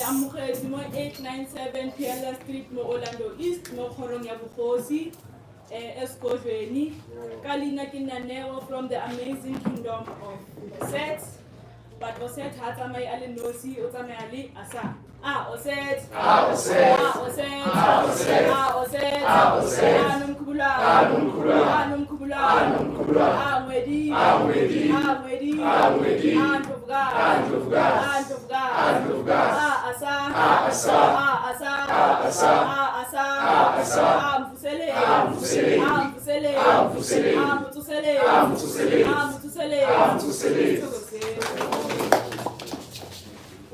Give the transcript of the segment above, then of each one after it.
Amukezi mo 897 PL Street mo Orlando East mo Khorong ya Bukhosi esigodlweni kalina kinaneo from the amazing kingdom of Set but Oset hatsamai ale nosi o tsamaya le asa Oset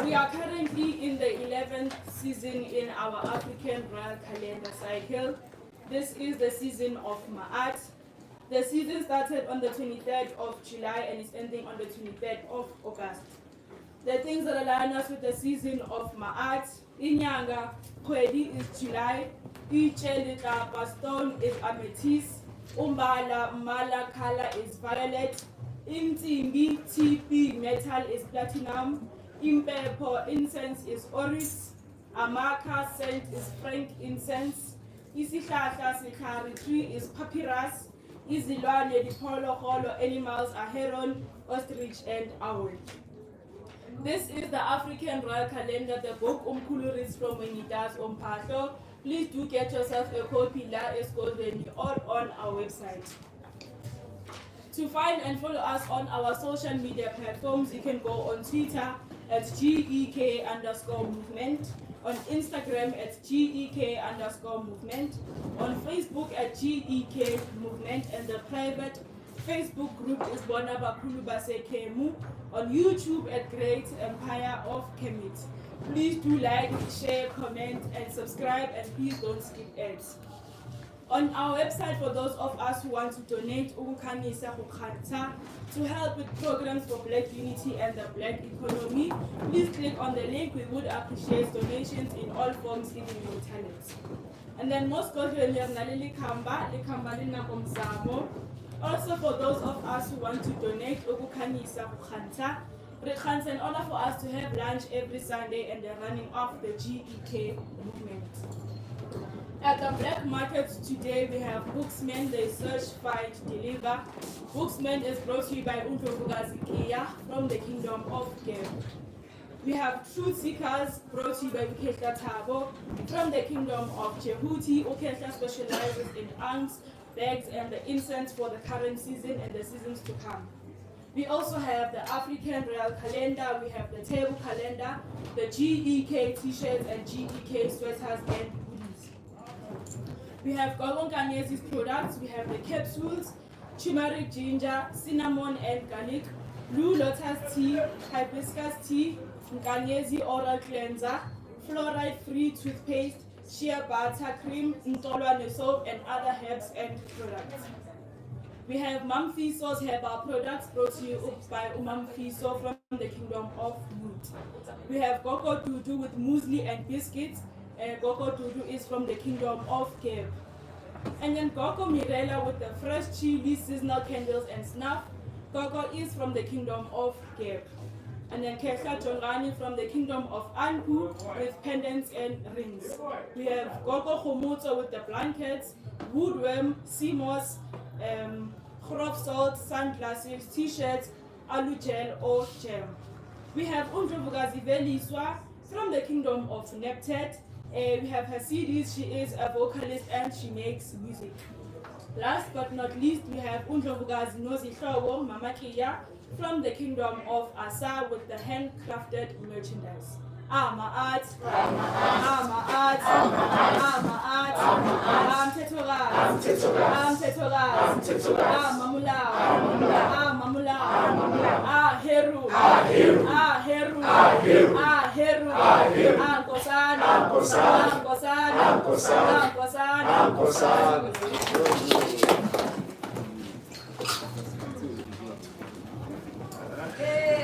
We are currently in the 11th season in our African Royal Calendar cycle. This is the season of MAAT. The season started on the 23rd of July and is ending on the 23rd of August. The things that align us with the season of MAAT, Inyanga, Kwedi is July, Ichelika, Stone is amethyst, Umbala, Mala color is violet, Imtimbi, TP, metal is platinum, Impepo, incense is oris, Amaka, scent is frank incense, Isihlahla, Sikhari tree is papyrus, Izilwane, Dipolo, Holo, animals are heron, ostrich, and owl. This is the African Royal Calendar, the book Umkhulu reads from when he does Umpahlo. Please do get yourself a copy, La Esgodeni, all on our website. To find and follow us on our social media platforms, you can go on Twitter at GEK_movement, on Instagram at GEK_movement, on Facebook at GEK movement, and the private Facebook group is Bonabakulu Base Kemu, on YouTube at Great Empire of Kemet. Please do like, share, comment, and subscribe, and please don't skip ads. On our website, for those of us who want to donate to help with programs for Black unity and the Black economy, please click on the link. We would appreciate donations in all forms, even your talents. And then most also for those of us who want to donate, in order for us to have lunch every Sunday and the running of the GEK movement. At the black market today, we have Booksman, they search, find, deliver. Booksman is brought to you by Untovugazikia from the Kingdom of Geb. We have Truth Seekers, brought to you by Ukehla Tabo from the Kingdom of Jehuti. Ukehla specializes in ankhs, bags, and the incense for the current season and the seasons to come. We also have the African Royal Calendar, we have the table calendar, the GEK t-shirts and GEK sweaters and hoodies. We have Gogon Kanyezi's products, we have the capsules, turmeric, ginger, cinnamon and garlic, blue lotus tea, hibiscus tea, Nkanyezi oral cleanser, fluoride-free toothpaste, shea butter cream, Ntolwane soap, and other herbs and products. We have Mamfiso's herbal products brought to you by Mamfiso from the Kingdom of Wood. We have Goko Dudu with muesli and biscuits. Goko Dudu is from the Kingdom of Geb. And then Goko Mirela with the fresh chili, seasonal candles, and snuff. Goko is from the Kingdom of Geb. And then Kehla Jongani from the Kingdom of Anpu with pendants and rings. We have Goko Khomutso with the blankets, woodworm, sea moss, crop salt, sunglasses, t-shirts, alu gel or gem. We have Undrovugazi Veliswa from the Kingdom of Neptet. We have her CDs, she is a vocalist and she makes music. Last but not least, we have Undrovugazi Nozihlobo Mama Kia from the Kingdom of Asa with the handcrafted merchandise. MAAT, MAAT, MAAT, Mamula, Mamula, Heru, Heru, Heru, Kosan, Kosan, Kosan, Kosan. Hey,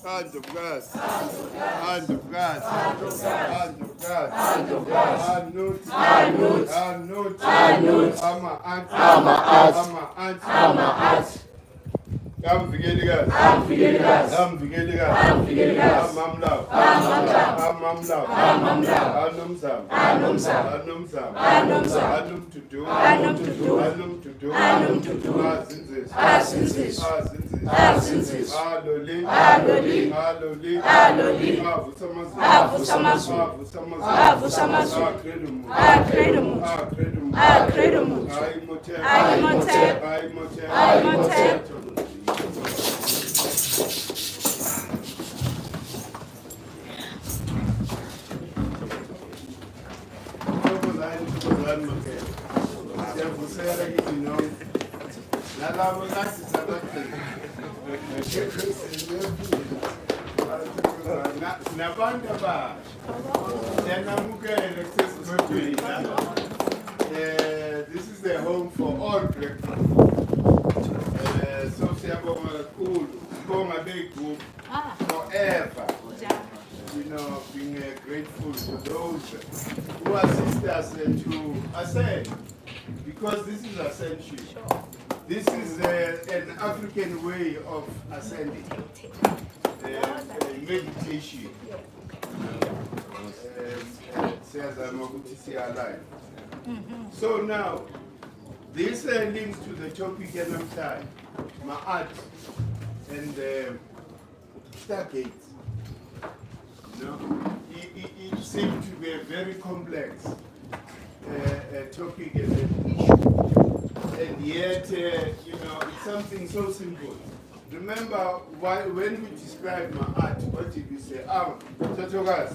Hand of God. Hand of God. Hand of God. Hand of God. Anut. Ama ant. Amfikelikas. Amamlaw. Anum tutu. Mazinzisi. This is the home for all breakfast. So forever. You know, being grateful to those who assist us to ascend, because this is ascension. This is an African way of ascending, meditation. Says I'm going to see alive. So now, this links to the topic and I'm tired. MAAT and STARGATES. You know, it seems to be a very complex topic and an issue. And yet, you know, it's something so simple. Remember, when we describe MAAT, what did we say? Tetogas.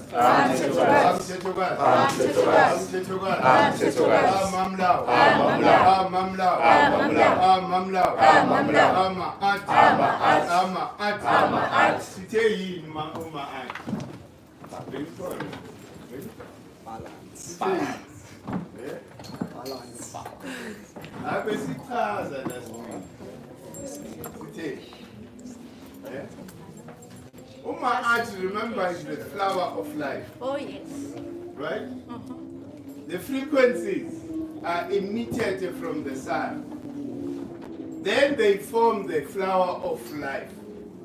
MAAT, remember, is the flower of life. Oh, yes. Right? The frequencies are emitted from the sun. Then they form the flower of life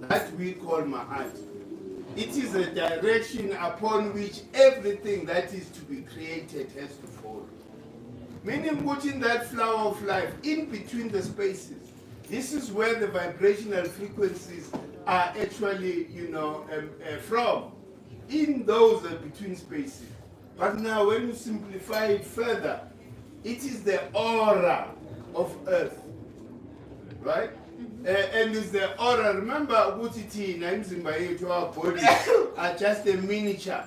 that we call MAAT. It is a direction upon which everything that is to be created has to follow. Meaning, putting that flower of life in between the spaces. This is where the vibrational frequencies are actually, you know, from, in those between spaces. But now when you simplify it further, it is the aura of Earth, right? And it's the aura, remember, our body are just a miniature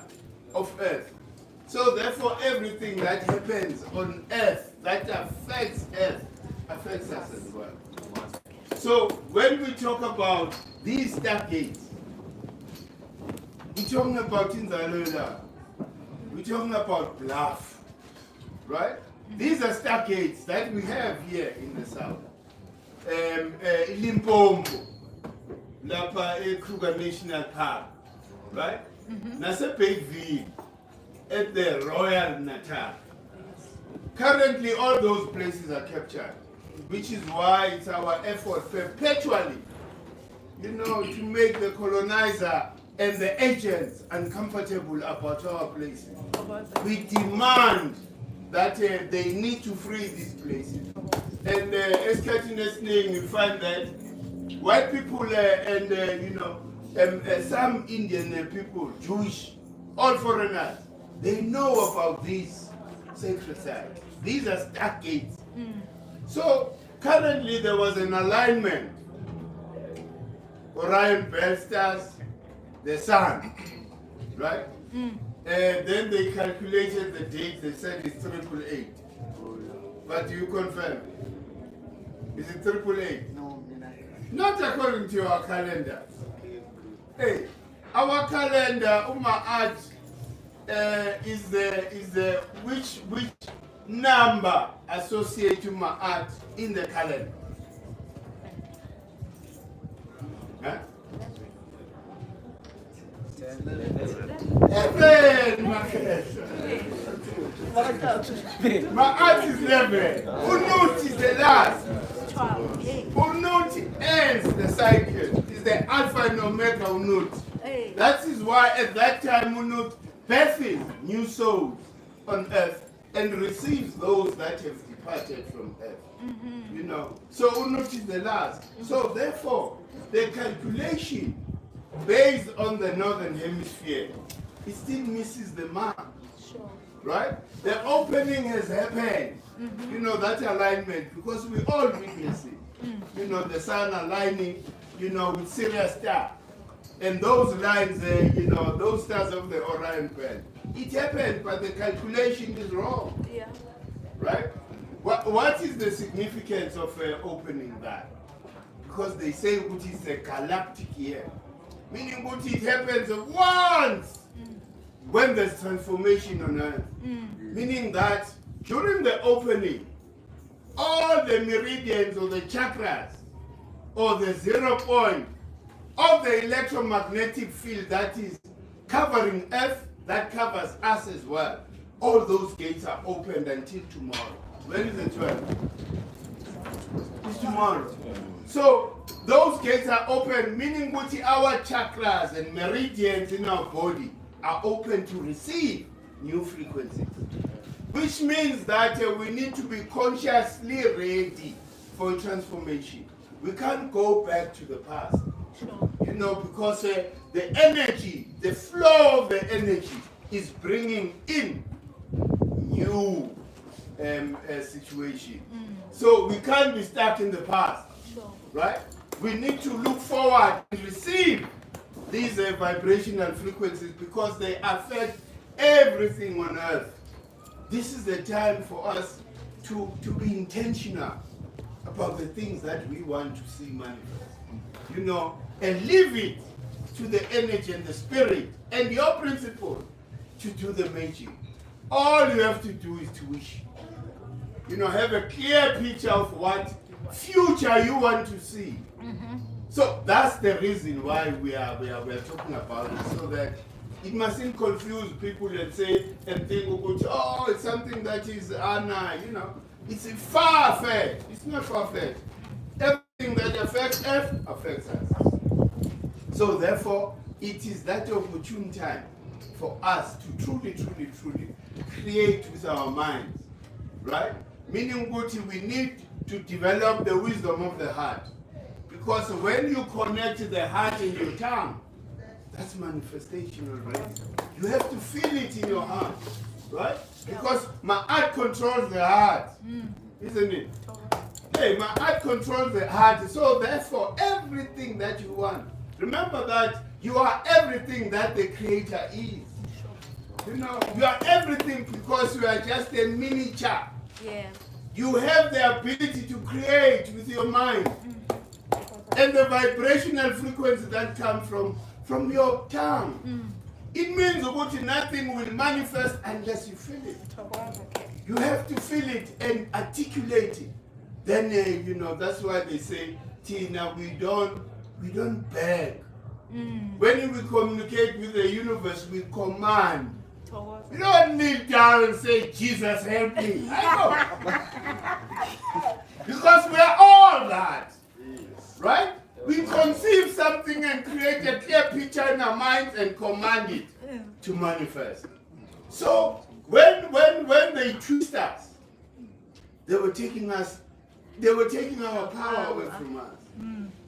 of Earth. So therefore everything that happens on Earth, that affects Earth, affects us as well. So when we talk about these STARGATES, we're talking about Inzalola, we're talking about Bluff, right? These are STARGATEs that we have here in the south. Limpopo, Lapa Kruger National Park, right? Nasa Bayville, at the Royal Natal. Currently all those places are captured, which is why it's our effort perpetually, you know, to make the colonizer and the agents uncomfortable about our places. We demand that they need to free these places. And as Katina's name, you find that white people and, you know, some Indian people, Jewish, all foreigners, they know about these sacred sites. These are STARGATEs. So currently there was an alignment. Orion Bell stars, the sun, right? Then they calculated the date, they said it's 888. But do you confirm? Is it 888? No, not according to our calendar. Hey, our calendar, MAAT, is the which number associated to MAAT in the calendar? Huh? 11, MAAT is 11. Unut is the last. 12. Unut ends the cycle. It's the alpha and omega Unut. That is why at that time Unut births new souls on earth and receives those that have departed. departed from earth. You know, so notice the last. So therefore, the calculation based on the northern hemisphere, it still misses the mark. Sure. Right? The opening has happened. You know, that alignment, because we all witness it. You know, the sun aligning, you know, with Sirius star. And those lines, you know, those stars of the Orion belt. It happened, but the calculation is wrong. Yeah. Right? What is the significance of opening that? Because they say it is a galactic year. Meaning what it happens once when there's transformation on earth. Meaning that during the opening, all the meridians or the chakras or the 0 point of the electromagnetic field that is covering earth, that covers us as well, all those gates are opened until tomorrow. When is the 12th? It's tomorrow. So those gates are open, meaning that our chakras and meridians in our body are open to receive new frequencies. Which means that we need to be consciously ready for transformation. We can't go back to the past. Sure. You know, because the energy, the flow of the energy is bringing in new situation. So we can't be stuck in the past. Sure. Right? We need to look forward and receive these vibrational frequencies because they affect everything on earth. This is the time for us to be intentional about the things that we want to see manifest. You know, and leave it to the energy and the spirit and your principle to do the magic. All you have to do is to wish. You know, have a clear picture of what future you want to see. So that's the reason why we are talking about it, so that it mustn't confuse people and say and think, oh, it's something that is you know, it's far-fetched. It's not far-fetched. Everything that affects Earth affects us. So therefore, it is that opportune time for us to truly create with our minds, right? Meaning we need to develop the wisdom of the heart. Because when you connect the heart in your tongue, that's manifestation already. You have to feel it in your heart, right? Because MAAT controls the heart, isn't it? Hey, MAAT controls the heart. So therefore, everything that you want, remember that you are everything that the Creator is. You know, you are everything because you are just a miniature. Yeah. You have the ability to create with your mind. And the vibrational frequency that comes from your tongue. It means that nothing will manifest unless you feel it. You have to feel it and articulate it. Then, you know, that's why they say, Tina, we don't beg. When we communicate with the universe, we command. We don't kneel down and say, Jesus, help me. I know. Because we are all that. Right? We conceive something and create a clear picture in our minds and command it to manifest. So when they twist us, they were taking our power away from us.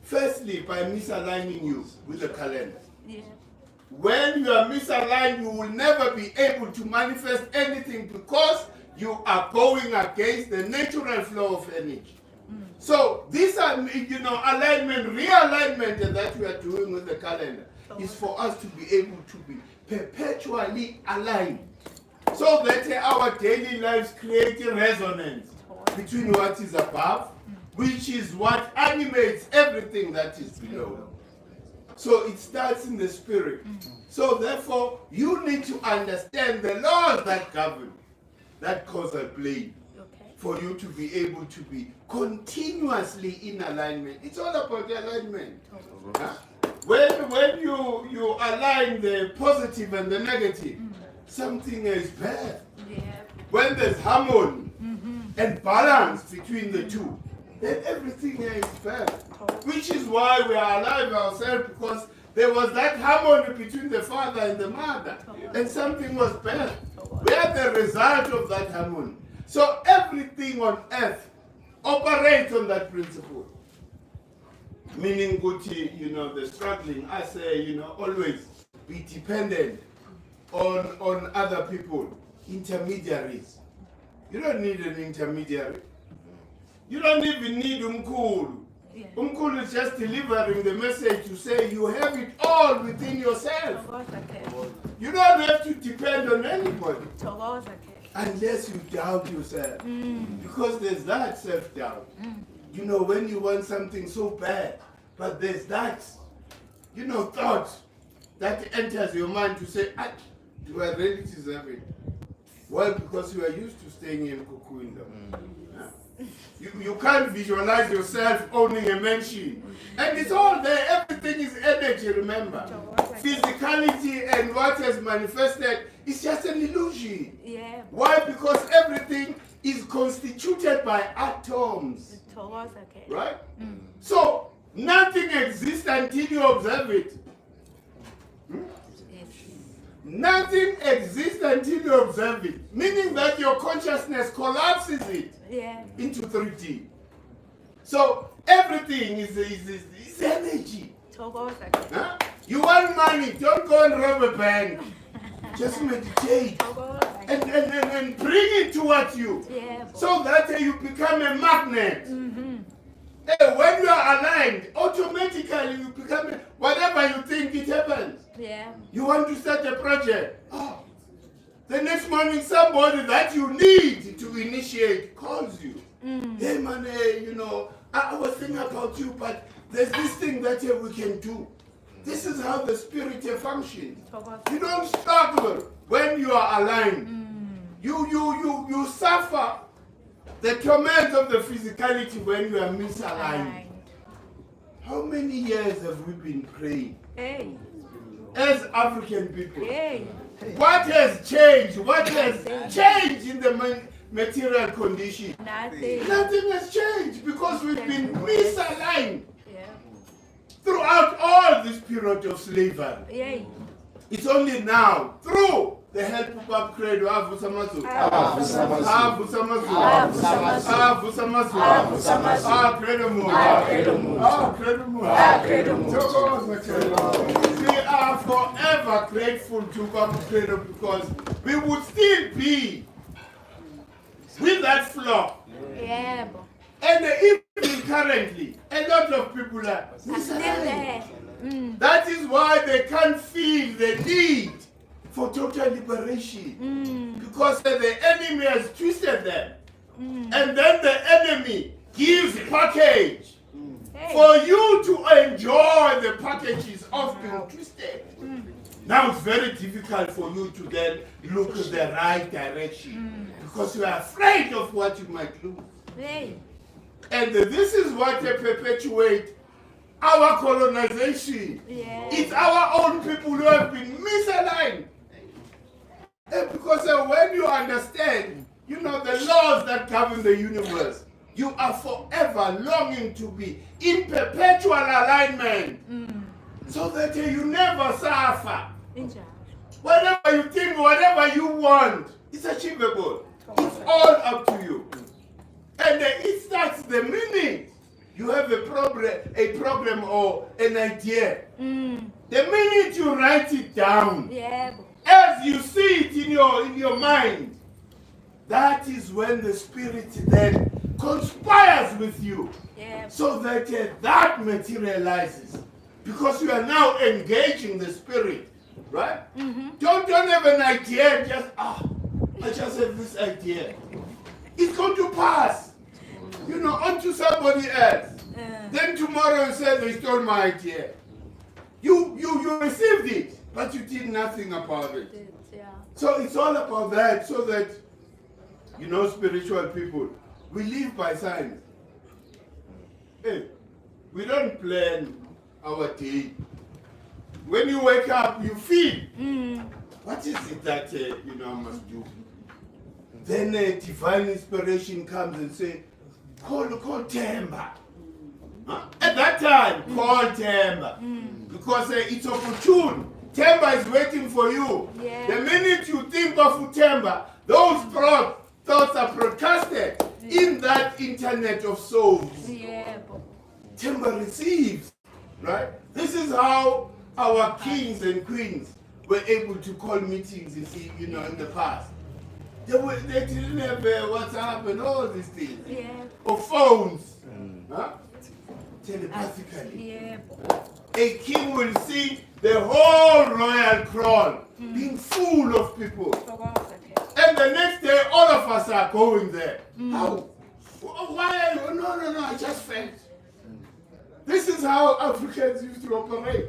Firstly, by misaligning you with the calendar. Yeah. When you are misaligned, you will never be able to manifest anything because you are going against the natural flow of energy. So these are, you know, alignment, realignment that we are doing with the calendar is for us to be able to be perpetually aligned. So that our daily lives create a resonance between what is above, which is what animates everything that is below. So it starts in the spirit. So therefore, you need to understand the laws that govern that causal plane for you to be able to be continuously in alignment. It's all about the alignment. Huh? When you align the positive and the negative, something is bad. Yeah. When there's harmony and balance between the two, then everything is fair. Which is why we are alive ourselves, because there was that harmony between the father and the mother, and something was bad. We are the result of that harmony. So everything on earth operates on that principle. Meaning, Gucci, the struggling, I say, always be dependent on other people, intermediaries. You don't need an intermediary. You don't even need Umkulu. Yeah. Umkulu is just delivering the message to say you have it all within yourself. You don't have to depend on anybody unless you doubt yourself. Because there's that self-doubt. When you want something so bad, but there's that, thought that enters your mind to say, do I really deserve it? Well, because you are used to staying in Kukuinda. You can't visualize yourself owning a mansion. And it's all there. Everything is energy, remember. Physicality and what has manifested is just an illusion. Yeah. Why? Because everything is constituted by atoms. Right? So, nothing exists until you observe it. Nothing exists until you observe it. Meaning that your consciousness collapses it into 3D. So everything is energy. Huh? You want money, don't go and rob a bank. Just meditate and bring it towards you. So that you become a magnet. When you are aligned, automatically you become whatever you think, it happens. You want to start a project. The next morning somebody that you need to initiate calls you. Hey man, I was thinking about you, but there's this thing that we can do. This is how the spirit functions. You don't struggle when you are aligned. You suffer the torment of the physicality when you are misaligned. How many years have we been praying? As African people. What has changed? What has changed in the material condition? Nothing has changed because we've been misaligned throughout all this period of slavery. It's only now, through the help of upgrade, Avusamazu. We are forever grateful to upgrade because we would still be with that flock. And even currently, a lot of people are misaligned. That is why they can't feel the need for total liberation. Because the enemy has twisted them. And then the enemy gives package for you to enjoy the packages of being twisted. Now it's very difficult for you to then look in the right direction because you are afraid of what you might lose. And this is what perpetuates our colonization. It's our own people who have been misaligned. And because when you understand, the laws that govern the universe, you are forever longing to be in perpetual alignment so that you never suffer. Whatever you think, whatever you want, it's achievable. It's all up to you. And it starts the minute you have a problem or an idea. The minute you write it down, as you see it in your mind, that is when the spirit then conspires with you, so that that materializes, because you are now engaging the spirit, right? Don't have an idea just I just have this idea. It's going to pass, onto somebody else. Then tomorrow you say they stole my idea. You received it, but you did nothing about it. So it's all about that, so that, spiritual people, we live by signs. Hey, we don't plan our day. When you wake up, you feel, what is it that, I must do? Then divine inspiration comes and say, call Temba. At that time, call Temba. Because it's opportune. Temba is waiting for you. The minute you think of Temba, those thoughts are broadcasted in that internet of souls. Timber receives, right? This is how our kings and queens were able to call meetings, in the past. They didn't have WhatsApp and all these things. Or phones. Huh? Telepathically. A king will see the whole royal crown being full of people. And the next day, all of us are going there. How? Why? No, I just felt. This is how Africans used to operate.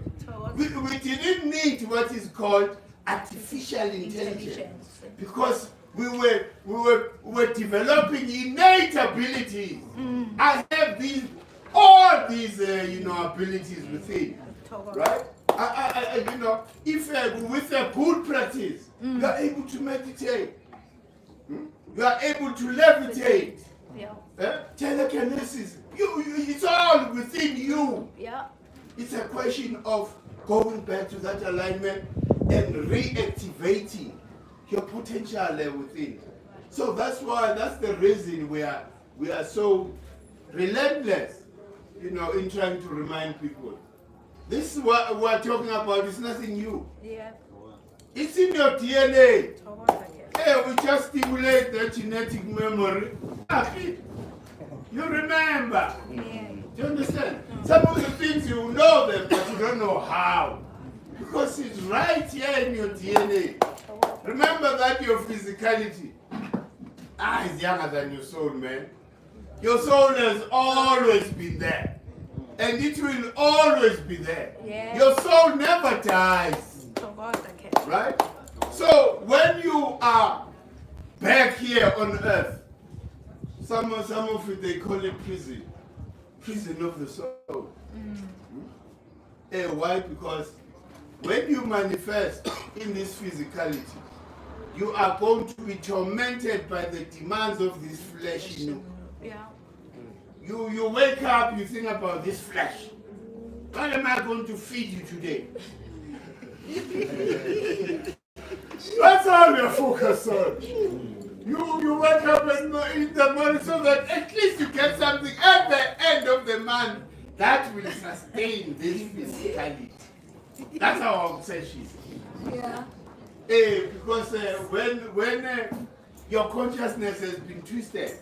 We didn't need what is called artificial intelligence because we were developing innate abilities. I have all these abilities within, right? If with a good practice, you are able to meditate, you are able to levitate, telekinesis. It's all within you. It's a question of going back to that alignment and reactivating your potential within. So that's the reason we are so relentless, in trying to remind people. This is what we're talking about. It's nothing new. It's in your DNA. We just stimulate the genetic memory. You remember. Do you understand? Some of the things you know them, but you don't know how. Because it's right here in your DNA. Remember that your physicality is younger than your soul, man. Your soul has always been there. And it will always be there. Your soul never dies. Right? So when you are back here on earth, some of it they call it prison. Prison of the soul. Why? Because when you manifest in this physicality, you are going to be tormented by the demands of this flesh in you. You wake up, you think about this flesh. What am I going to feed you today? That's all you're focused on. You wake up in the morning so that at least you get something at the end of the month that will sustain this physicality. That's our obsession. Because when your consciousness has been twisted,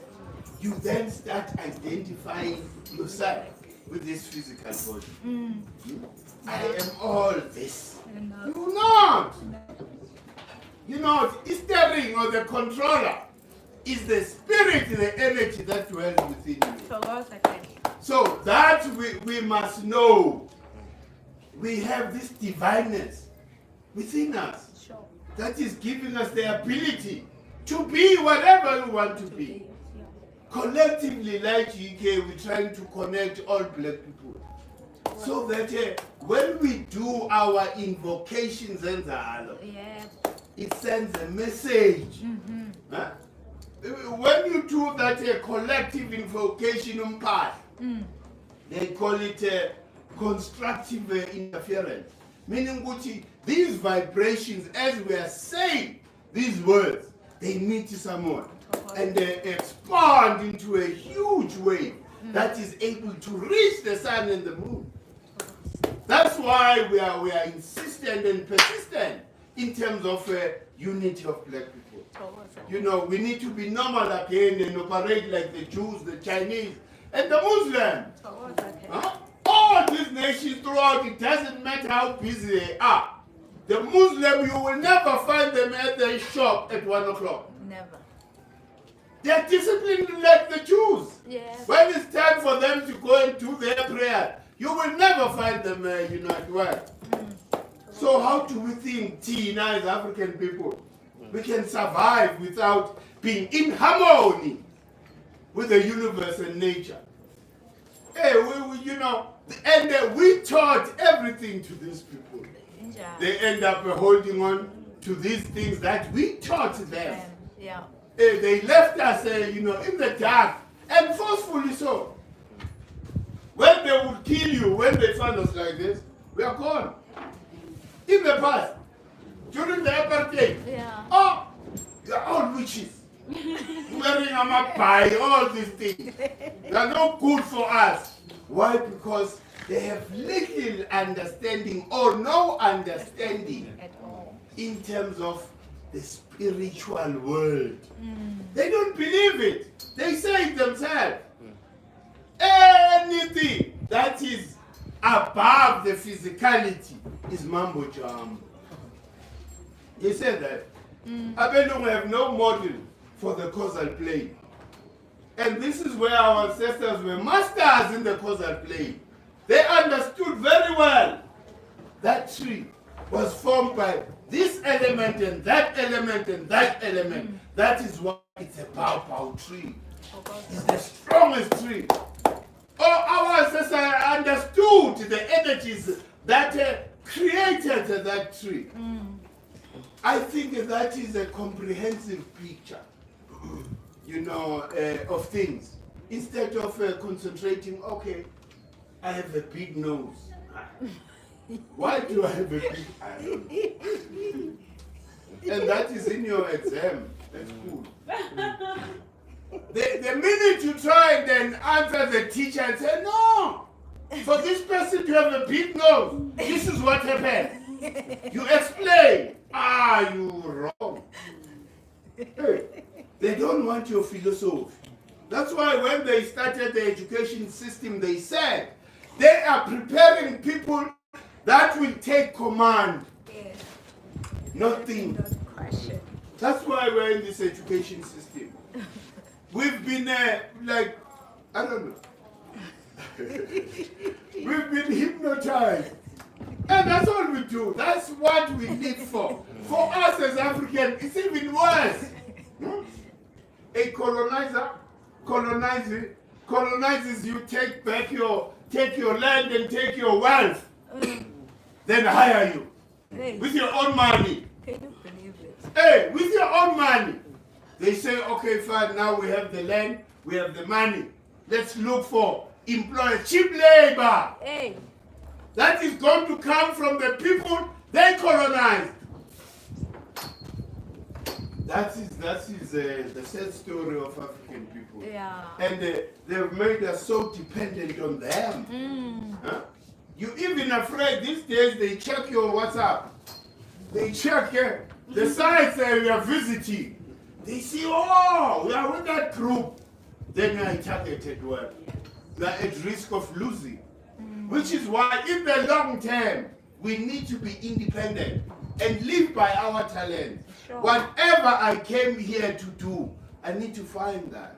you then start identifying yourself with this physical body. I am all this. You're not. The steering or the controller is the spirit, the energy that dwells within you. So that we must know. We have this divineness within us that is giving us the ability to be whatever we want to be. Collectively, like GK, we're trying to connect all black people. So that when we do our invocations and it sends a message. When you do that collective invocation path, they call it constructive interference. Meaning these vibrations, as we are saying these words, they meet someone and they expand into a huge wave that is able to reach the sun and the moon. That's why we are insistent and persistent in terms of unity of black people. We need to be normal again and operate like the Jews, the Chinese, and the Muslims. All these nations throughout, it doesn't matter how busy they are. The Muslim, you will never find them at their shop at 1 o'clock. Never. They are disciplined like the Jews. Yes. When it's time for them to go and do their prayer, you will never find them, at work. So how do we think, Tina, as African people, we can survive without being in harmony with the universe and nature? We taught everything to these people. They end up holding on to these things that we taught them. They left us, in the dark, and forcefully so. When they would kill you, when they found us like this, we are gone. In the past, during the apartheid, you're all witches. by all these things. They are not good for us. Why? Because they have little understanding or no understanding At all. in terms of the spiritual world. They don't believe it. They say it themselves. Anything that is above the physicality is mambo jumbo. He said that. Abelung have no model for the causal plane. And this is where our ancestors were masters in the causal plane. They understood very well that tree was formed by this element and that element and that element. That is why it's a bow tree. It's the strongest tree. Oh, our ancestors understood the energies that created that tree. I think that is a comprehensive picture, of things. Instead of concentrating, okay, I have a big nose. Why do I have a big I don't know. And that is in your exam at school. The minute you try and then answer the teacher and say, no, for this person to have a big nose, this is what happened. You explain. You wrong. Hey, they don't want your philosophy. That's why when they started the education system, they said they are preparing people that will take command, not think. That's why we're in this education system. We've been I don't know. We've been hypnotized. And that's all we do. That's what we live for. For us as Africans, it's even worse. A colonizer colonizes you, take your land and take your wealth, then hire you with your own money. Can you believe it? Hey, with your own money. They say, okay, fine, now we have the land, we have the money. Let's look for employers, cheap labor. Hey. That is going to come from the people they colonized. That is the sad story of African people. Yeah. And they've made us so dependent on them. Huh? You even afraid these days they check your WhatsApp. They check the sites that we are visiting. They see, oh, we are with that group. Then we are targeted well. We are at risk of losing. Which is why in the long term, we need to be independent and live by our talent. Sure. Whatever I came here to do, I need to find that.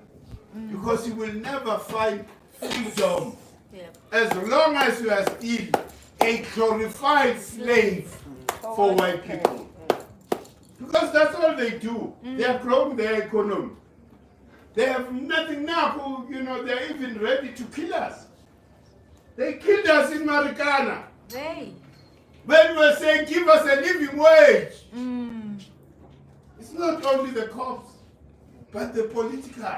Because you will never find freedom as long as you are still a glorified slave for white people. Because that's all they do. They are growing their economy. They have nothing now, they're even ready to kill us. They killed us in Marikana. Hey. When we were saying, give us a living wage. It's not only the cops, but the political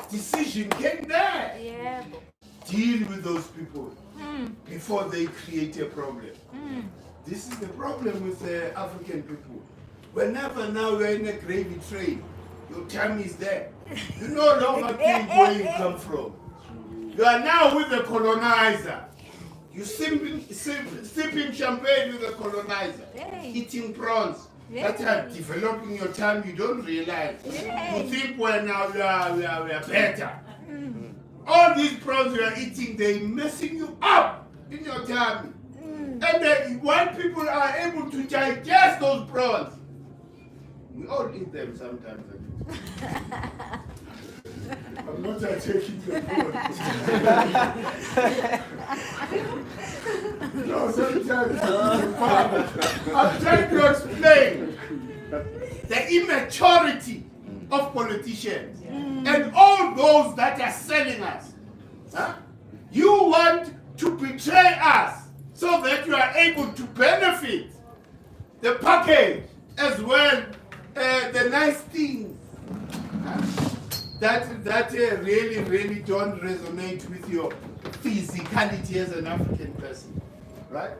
decision came there. Yeah. Deal with those people before they create a problem. This is the problem with the African people. Whenever now we're in a gravy train, your time is there. You no longer think where you come from. You are now with the colonizer. You sipping champagne with the colonizer. Hey. Eating prawns. That are developing your time, you don't realize. Hey. You think well now we are better. All these prawns you are eating, they're messing you up in your tummy. And then while people are able to digest those prawns, we all eat them sometimes. I'm not taking the point. No, sometimes I'm trying to explain the immaturity of politicians and all those that are selling us. Huh? You want to betray us so that you are able to benefit the package as well, the nice things. That really don't resonate with your physicality as an African person, right?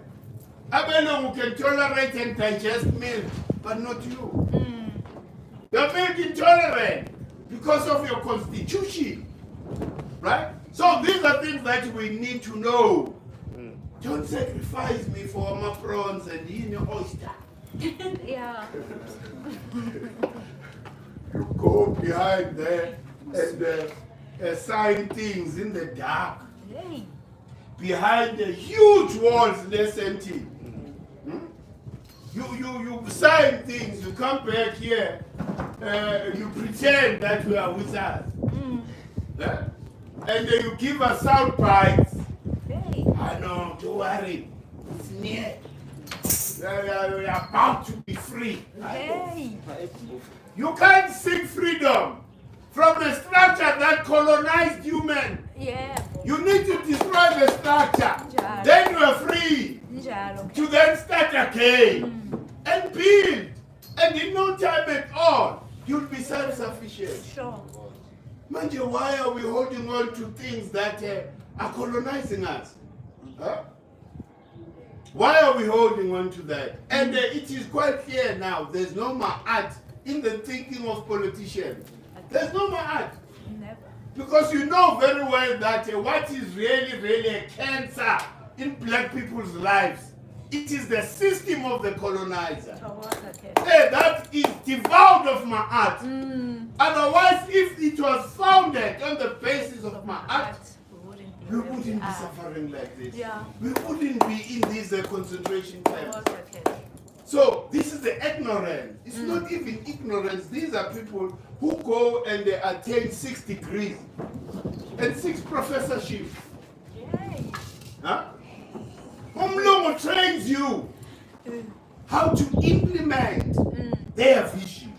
Abelong can tolerate and digest milk, but not you. You're milk intolerant. because of your constitution, right? So these are things that we need to know. Don't sacrifice me for my prawns and oyster. Yeah. You go behind there and sign things in the dark. Hey. Behind the huge walls, less empty. You sign things, you come back here, you pretend that you are with us. Yeah? And then you give us sound bites. Hey. I know, don't worry, it's near. We are about to be free. Hey. You can't seek freedom from a structure that colonized human. Yeah. You need to destroy the structure. Njalo. Then you are free Njalo. to then start again and build. And in no time at all, you'll be self-sufficient. Sure. Manje, why are we holding on to things that are colonizing us? Huh? Why are we holding on to that? And it is quite clear now, there's no MAAT in the thinking of politicians. There's no MAAT. Never. Because you know very well that what is really a cancer in black people's lives, it is the system of the colonizer. That is devoid of MAAT. Otherwise, if it was founded on the basis of MAAT, we wouldn't be suffering like this. Yeah. We wouldn't be in these concentration camps. So this is the ignorance. It's not even ignorance. These are people who go and they attain 6 degrees and 6 professorships. Yay. Huh? Umlungu trains you how to implement their vision.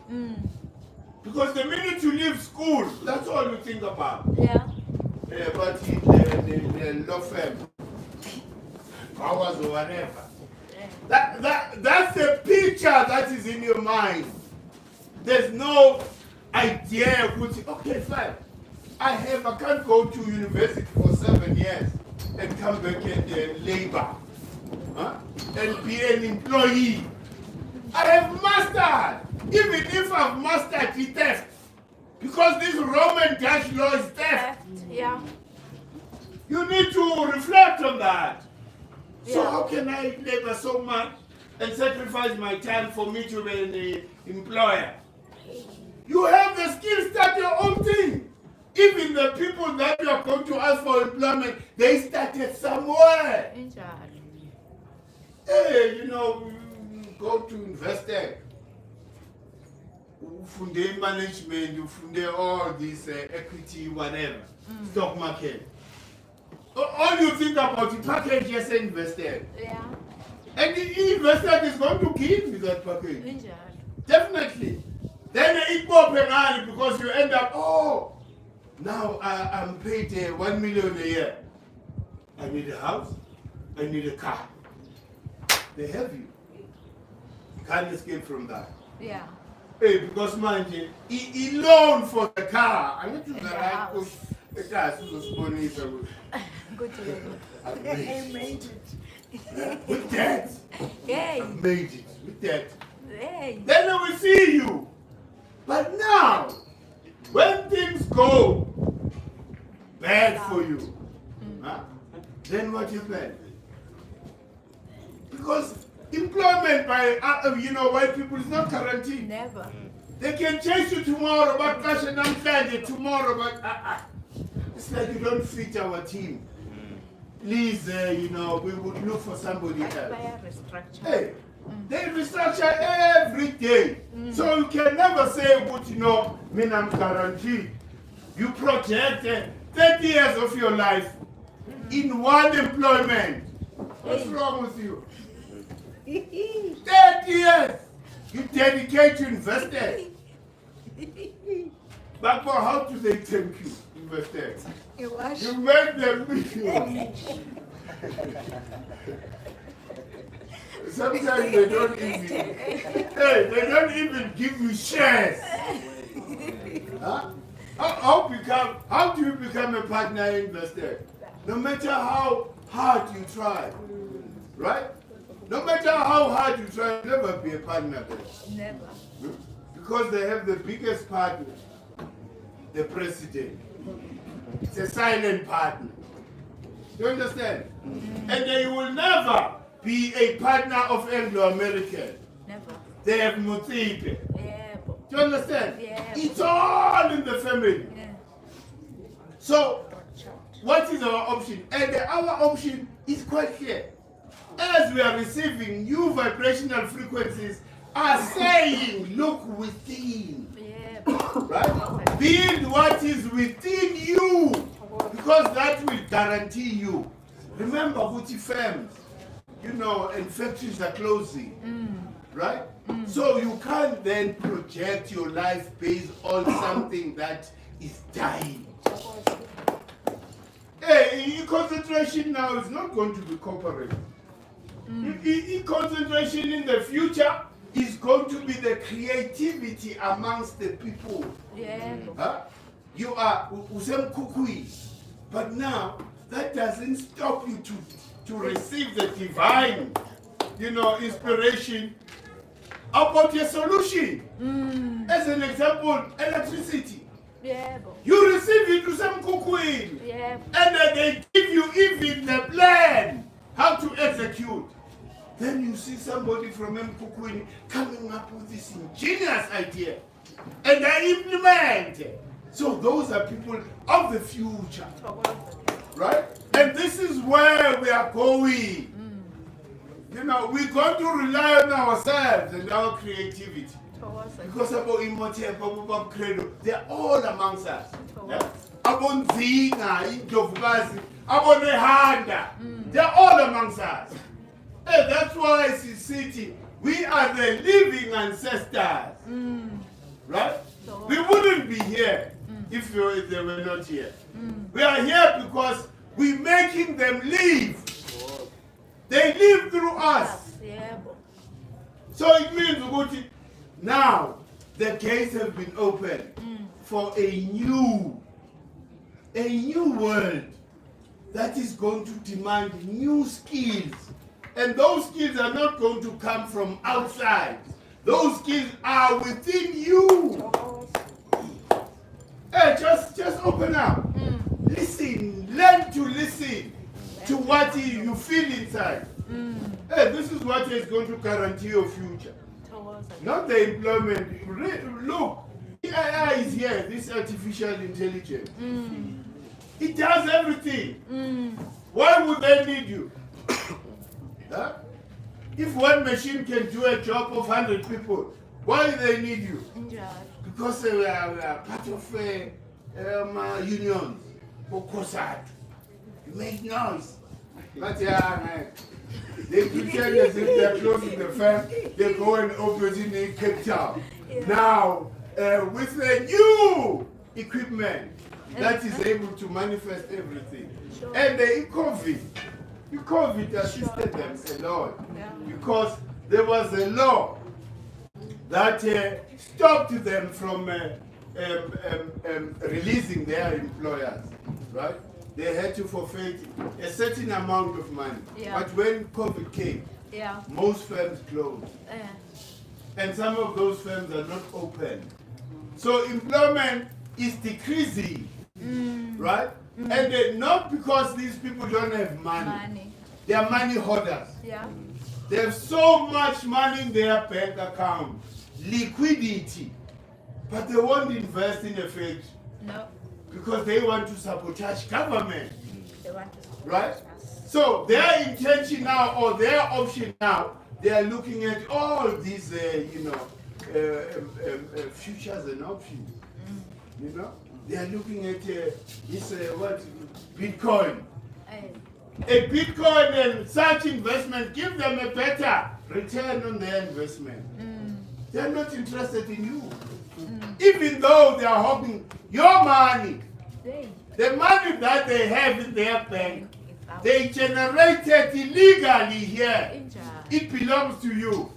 Because the minute you leave school, that's all you think about. Yeah. But the law firm, powers or whatever. That's the picture that is in your mind. There's no idea which, okay, fine. I can't go to university for 7 years and come back and labor. Huh? And be an employee. I have mastered, even if I've mastered the theft. Because this Roman Dutch law is theft. Yeah. You need to reflect on that. So Yeah. how can I labor so much and sacrifice my time for me to be an employer? You have the skills, start your own thing. Even the people that you are going to ask for employment, they started somewhere. Hey, go to investor. Funde management, you funde all this equity, whatever, stock market. All you think about the package, yes, invested. Yeah. And the investor is going to give you that package. Definitely. Then it go penalty because you end up, now I'm paid 1 million a year. I need a house, I need a car. They have you. You can't escape from that. Yeah. Hey, because mind you, he loan for the car. I need to the right push. The car is so Good to you. I made it. With that. Yay. I made it. With that. Hey. Then I will see you. But now, when things go bad for you, then what you plan? Because employment by white people is not guaranteed. Never. They can change you tomorrow, but cash and I'm tomorrow, but it's like you don't fit our team. Please, we would look for somebody else. Hey, they restructure every day. So you can never say, but I'm guaranteed. You project 30 years of your life in one employment. What's wrong with you? 30 years. You dedicate to investors. But for how do they thank you, investors? You made them millions. Sometimes they don't even give you shares. Huh? How do you become a partner investor? No matter how hard you try, right? No matter how hard you try, never be a partner there. Never. Because they have the biggest partner. the president. It's a silent partner. You understand? And they will never be a partner of Anglo-American. Never. They have Muthipe. Yeah. Do you understand? Yeah. It's all in the family. Yeah. So, what is our option? And our option is quite clear. As we are receiving new vibrational frequencies, are saying, look within. Yeah. Right? Build what is within you, because that will guarantee you. Remember, Gucci firms, you know, and factories are closing. Right? So you can't then project your life based on something that is dying. Hey, concentration now is not going to be corporate. Concentration in the future is going to be the creativity amongst the people. Yeah. Huh? You are Usem Kukui, but now that doesn't stop you to receive the divine, you know, inspiration about your solution. As an example, electricity. Yeah. You receive it to some Kukui, Yeah. and then they give you even the plan how to execute. Then you see somebody from Mkukwini coming up with this ingenious idea, and they implement it. So those are people of the future, right? And this is where we are going. You know, we're going to rely on ourselves and our creativity. Because about immortal, about credo, they're all amongst us. About Zinga, Indofugazi, about Nehanda, they're all amongst us. Hey, that's why it's a city. We are the living ancestors. Right? We wouldn't be here if they were not here. We are here because we're making them live. They live through us. So it means now the gates have been opened for a new world that is going to demand new skills. And those skills are not going to come from outside. Those skills are within you. Hey, just open up. Listen. Learn to listen to what you feel inside. Hey, this is what is going to guarantee your future. Not the employment. Look, AI is here, this artificial intelligence. It does everything. Why would they need you? Huh? If one machine can do a job of 100 people, why do they need you? Because they are part of unions. You make noise. But they pretend as if they're closing the firm, they go and open it in Cape Town. Now, with the new equipment that is able to manifest everything. And the COVID assisted them a lot, because there was a law that stopped them from releasing their employers, right? They had to forfeit a certain amount of money. But when COVID came, most firms closed. And some of those firms are not open. So employment is decreasing, right? And not because these people don't have money. They are money hoarders. They have so much money in their bank account, liquidity, but they won't invest in a factory. No. Because they want to sabotage government. They want to right? So their intention now, or their option now, they are looking at all these, futures and options. You know, they are looking at this Bitcoin. A Bitcoin and such investment give them a better return on their investment. They are not interested in you. Even though they are hoping your money, the money that they have in their bank, they generated illegally here. It belongs to you.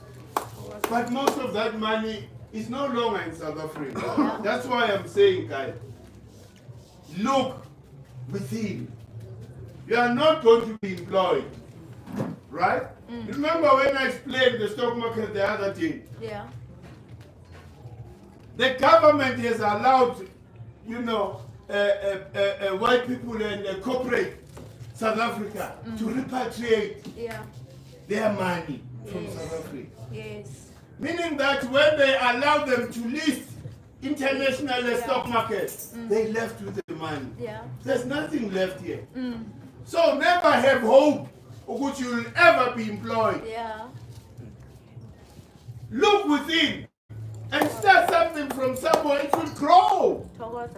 But most of that money is no longer in South Africa. That's why I'm saying, guys, look within. You are not going to be employed. Right? Remember when I explained the stock market the other day? The government has allowed you know, white people and corporate South Africa to repatriate their money from South Africa. Yes. Meaning that when they allow them to list international stock markets, they left with the money. There's nothing left here. So never have hope which you will ever be employed. Look within and start something from somewhere. It will grow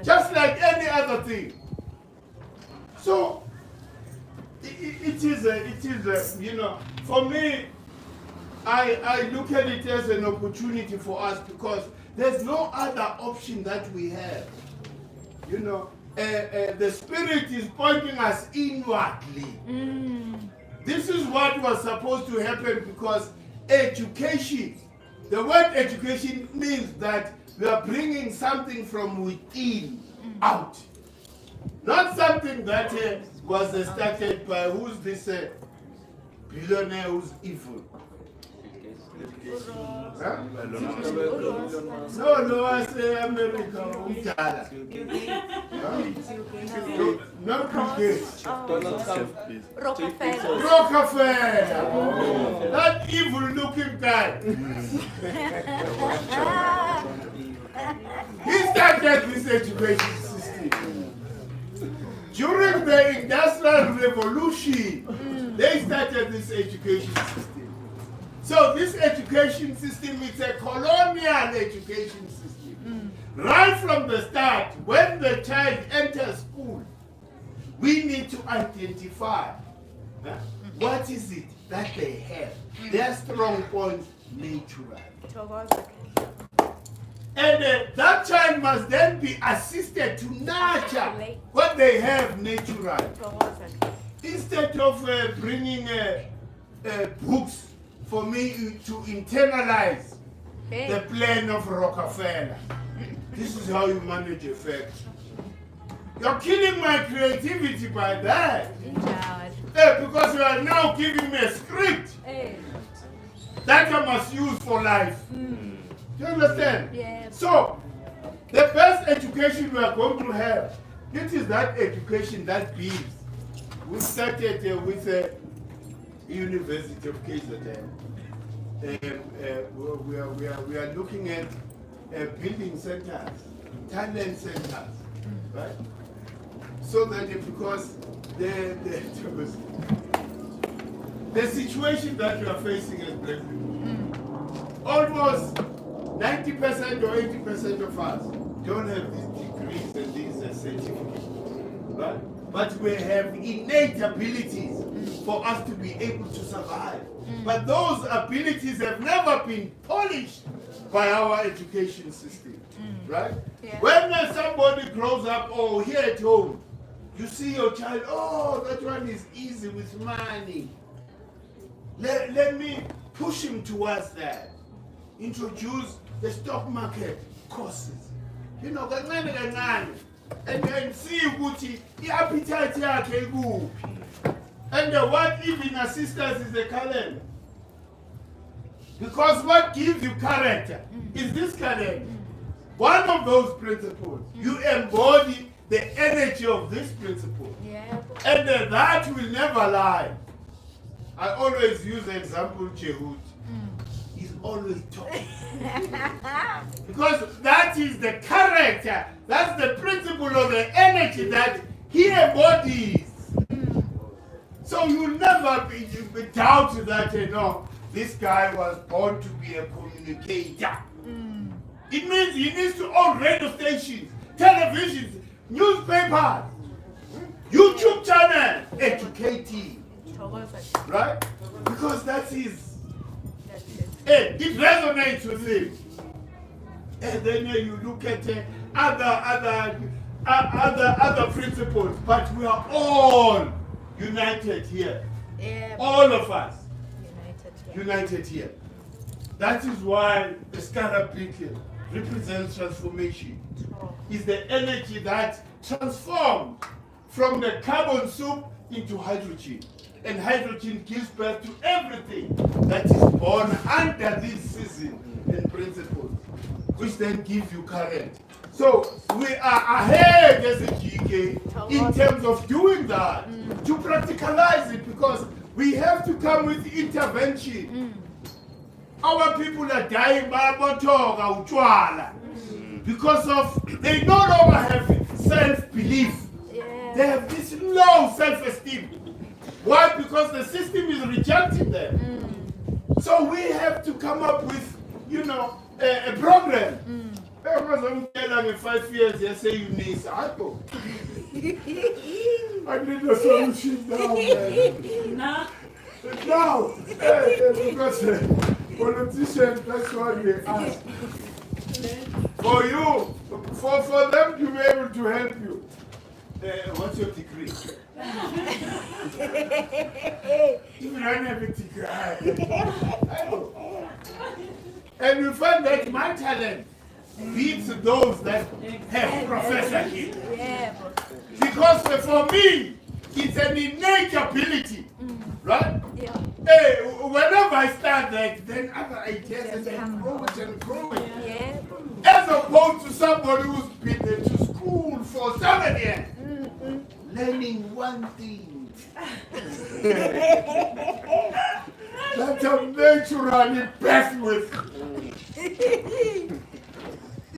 just like any other thing. So it is you know, for me, I look at it as an opportunity for us because there's no other option that we have. You know, the Spirit is pointing us inwardly. This is what was supposed to happen because education, the word education means that we are bringing something from within out. Not something that was started by who's this billionaire who's evil. Huh? No, I say America. Not Bill Gates. Rockefeller. That evil looking guy. He started this education system. During the Industrial Revolution, they started this education system. So this education system is a colonial education system. Right from the start, when the child enters school, we need to identify what is it that they have, their strong points naturally. And that child must then be assisted to nurture what they have naturally. Instead of bringing books for me to internalize the plan of Rockefeller. This is how you manage effects. You're killing my creativity by that. Because you are now giving me a script that I must use for life. Do you understand? Yes. So, the best education we are going to have, it is that education that builds. We started with the University of KZN. We are looking at building centers, talent centers, right? So that because the situation that we are facing as black people, almost 90% or 80% of us don't have these degrees and these certificates, right? But we have innate abilities for us to be able to survive. But those abilities have never been polished by our education system, right? When somebody grows up or here at home, you see your child, oh, that one is easy with money. Let me push him towards that. Introduce the stock market courses. You know, and see ukuthi i-appetite yakhe ikuphi. And what even assistance is the calendar. Because what gives you character is this calendar. One of those principles, you embody the energy of this principle. And that will never lie. I always use the example Jehud. He's always talking. Because that is the character, that's the principle of the energy that he embodies. So you'll never be doubt that, you know, this guy was born to be a communicator. It means he needs to own radio stations, televisions, newspapers, YouTube channel, educating. Right? Because that is, it resonates with him. And then you look at other principles, but we are all united here. All of us united here. That is why the scarab beacon represents transformation. It's the energy that transforms from the carbon soup into hydrogen. And hydrogen gives birth to everything that is born under this season and principles. which then gives you current. So we are ahead as a GK in terms of doing that, to practicalize it, because we have to come with intervention. Our people are dying because of they no longer have self-belief. They have this low self-esteem. Why? Because the system is rejecting them. So we have to come up with, you know, a program. In 5 years, they say you need I need a solution now, man. Now, because politicians, that's what they ask. For you, for them to be able to help you. What's your degree? You don't have a degree. I know. And you find that my talent beats those that have professorship. Because for me, it's an innate ability, right? Hey, whenever I start that, then other ideas and grow it and grow it. As opposed to somebody who's been to school for 7 years, learning one thing. That I'm naturally best with.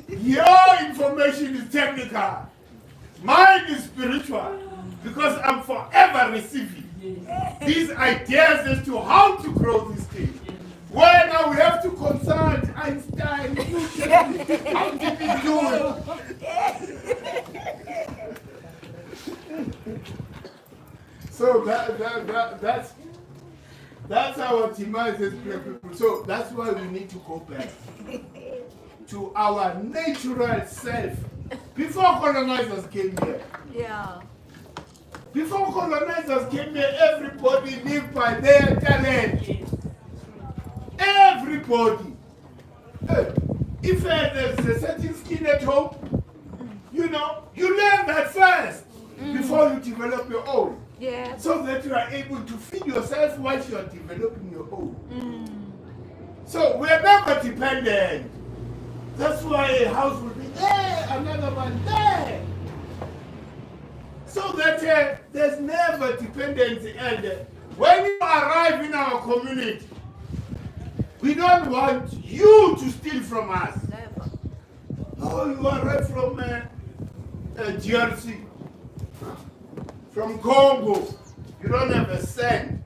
Your information is technical. Mine is spiritual. Because I'm forever receiving these ideas as to how to grow this thing. Where now we have to consult Einstein, Newton, how did he do it? So that's our demise as people. So that's why we need to go back to our natural self. Before colonizers came here. Before colonizers came here, everybody lived by their talent. Everybody. If there's a certain skin at home, you know, you learn that first before you develop your own. So that you are able to feed yourself while you are developing your own. So we're never dependent. That's why a house will be there, another one there. So that there's never dependency. And when you arrive in our community, we don't want you to steal from us. Oh, you arrive from GRC, from Congo. You don't have a cent.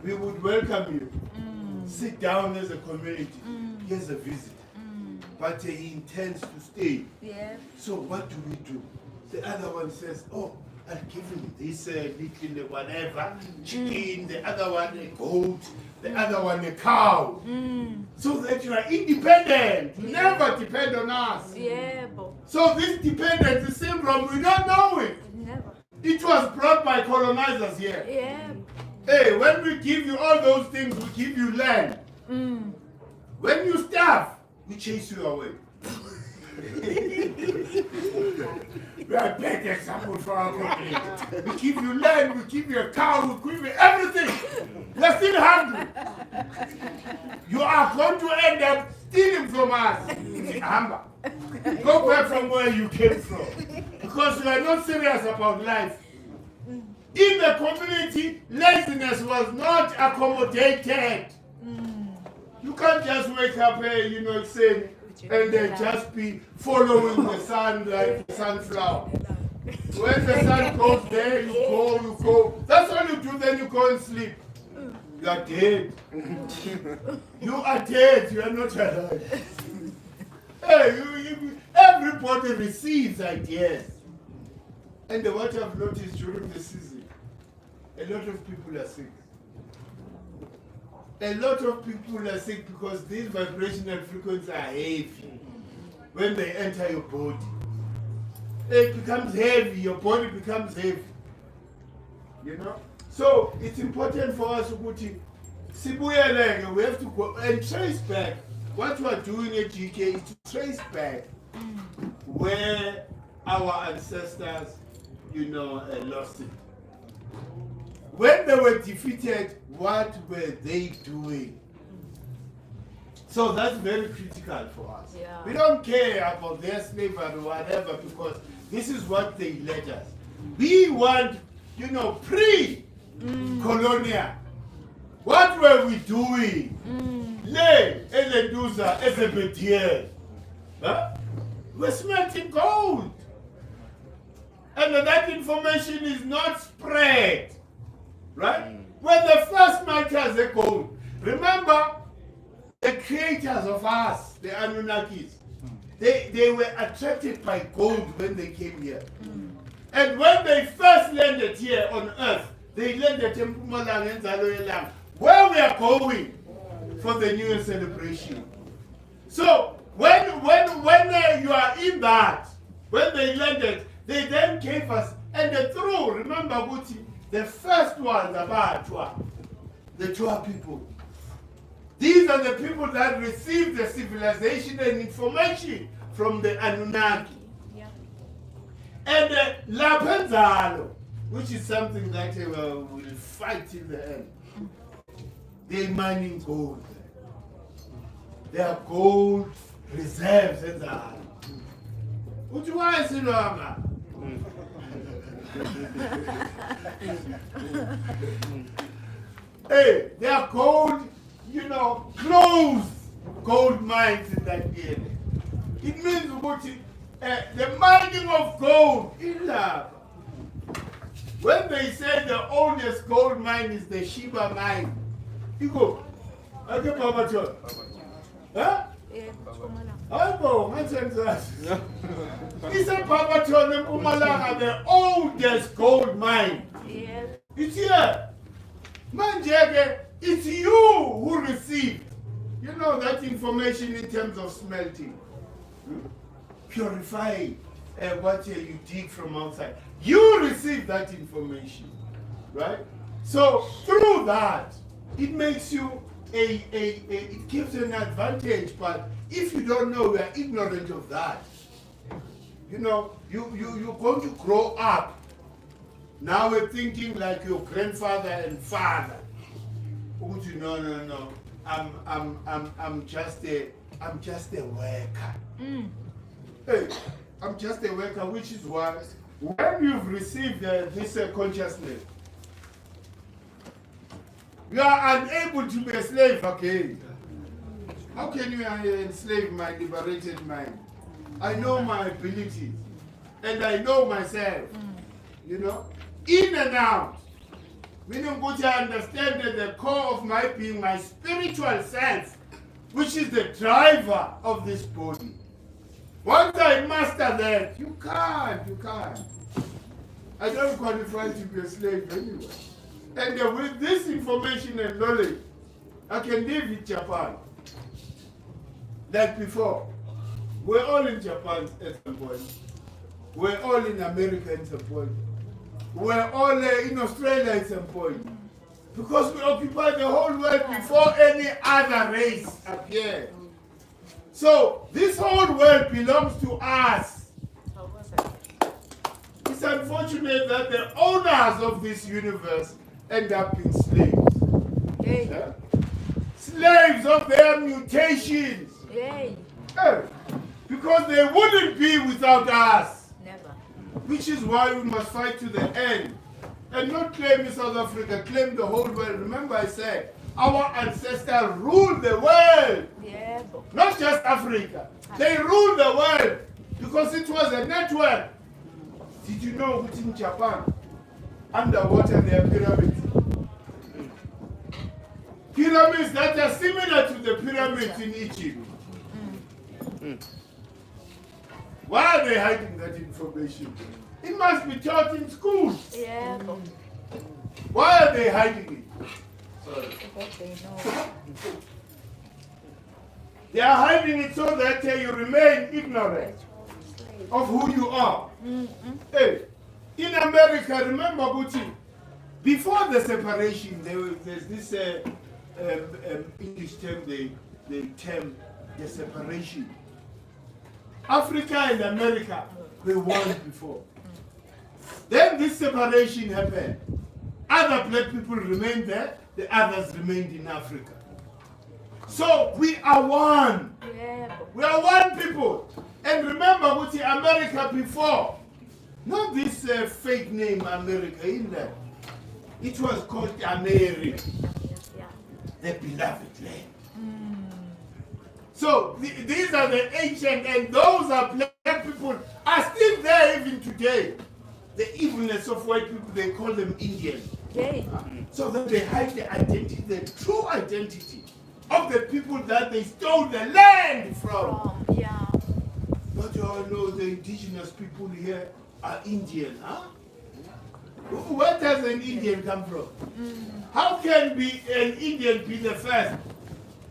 We would welcome you. Sit down as a community. Here's a visit. But he intends to stay. So what do we do? The other one says, oh, I'll give him this little whatever, chicken, the other one a goat, the other one a cow. So that you are independent. You never depend on us. So this dependency syndrome, we don't know it. It was brought by colonizers here. Hey, when we give you all those things, we give you land. When you starve, we chase you away. We are a bad example for our community. We give you land, we give you a cow, we give you everything. We are still hungry. You are going to end up stealing from us. Hamba. Go back from where you came from. Because you are not serious about life. In the community, laziness was not accommodated. You can't just wake up, you know, saying, and then just be following the sun like the sunflower. When the sun goes there, you go. That's all you do, then you go and sleep. You are dead. You are dead, you are not alive. Hey, everybody receives ideas. And what I've noticed during the season, a lot of people are sick. A lot of people are sick because these vibrational frequencies are heavy. When they enter your body, it becomes heavy, your body becomes heavy. You know? So it's important for us to we have to go and trace back. What we are doing at GK is to trace back where our ancestors, you know, lost it. When they were defeated, what were they doing? So that's very critical for us. Yeah. We don't care about their slavery or whatever because this is what they let us. We want, pre-colonial. What were we doing? Le, eleduza, ezebetiel. We're smelting gold. And that information is not spread. Right? When the first smelters are gold, remember the creators of us, the Anunnakis, they were attracted by gold when they came here. And when they first landed here on earth, they landed in Mpumalanga and Zaloyelang, where we are going for the New Year celebration. So when you are in that, when they landed, they then gave us, and through, remember Guti, the first ones about the Twa people. These are the people that received the civilization and information from the Anunnaki. Yeah. And Lapenzalo, which is something that will fight till the end. They're mining gold. There are gold reserves in the island. What do you want to know? Hey, there are gold, closed gold mines in that area. It means the mining of gold in love. When they say the oldest gold mine is the Sheba mine, you go, okay, Papa John. Huh? Yeah, Mpumalanga. He said Papa John and Mpumalanga, the oldest gold mine. Yeah. It's here. Manjege, it's you who received, that information in terms of smelting, purifying what you dig from outside. You receive that information, right? So through that, it makes you it gives you an advantage. But if you don't know, we are ignorant of that. You're going to grow up. Now we're thinking like your grandfather and father. No. I'm just a worker. Hey, I'm just a worker, which is why when you've received this consciousness, you are unable to be a slave again. How can you enslave my liberated mind? I know my abilities and I know myself. In and out. Meaning, I understand that the core of my being, my spiritual self, which is the driver of this body. Once I master that, you can't. I don't qualify to be a slave anyway. And with this information and knowledge, I can live in Japan. Like before. We're all in Japan at some point. We're all in America at some point. We're all in Australia at some point. Because we occupy the whole world before any other race appeared. So this whole world belongs to us. It's unfortunate that the owners of this universe end up being slaves. Yay. Yeah? Slaves of their mutations. Yay. Because they wouldn't be without us. Never. Which is why we must fight to the end. And not claim South Africa, claim the whole world. Remember I said, our ancestors ruled the world. Yeah. Not just Africa. They ruled the world because it was a network. Did you know that in Japan, underwater there are pyramids? Pyramids that are similar to the pyramids in Egypt. Why are they hiding that information? It must be taught in schools. Yeah. Why are they hiding it? Sorry. Because they know. They are hiding it so that you remain ignorant of who you are. Hey, in America, remember, Guti, before the separation, there's this English term, they term the separation. Africa and America were one before. Then this separation happened. Other black people remained there, the others remained in Africa. So we are one. Yeah. We are one people. And remember with the America before, not this fake name America in there. It was called America, Yeah. the beloved land. So these are the ancient, and those are black people are still there even today. The evilness of white people, they call them Indians. Okay. So that they hide the identity, the true identity of the people that they stole the land from. Yeah. But you all know the indigenous people here are Indian, huh? Where does an Indian come from? How can an Indian be the first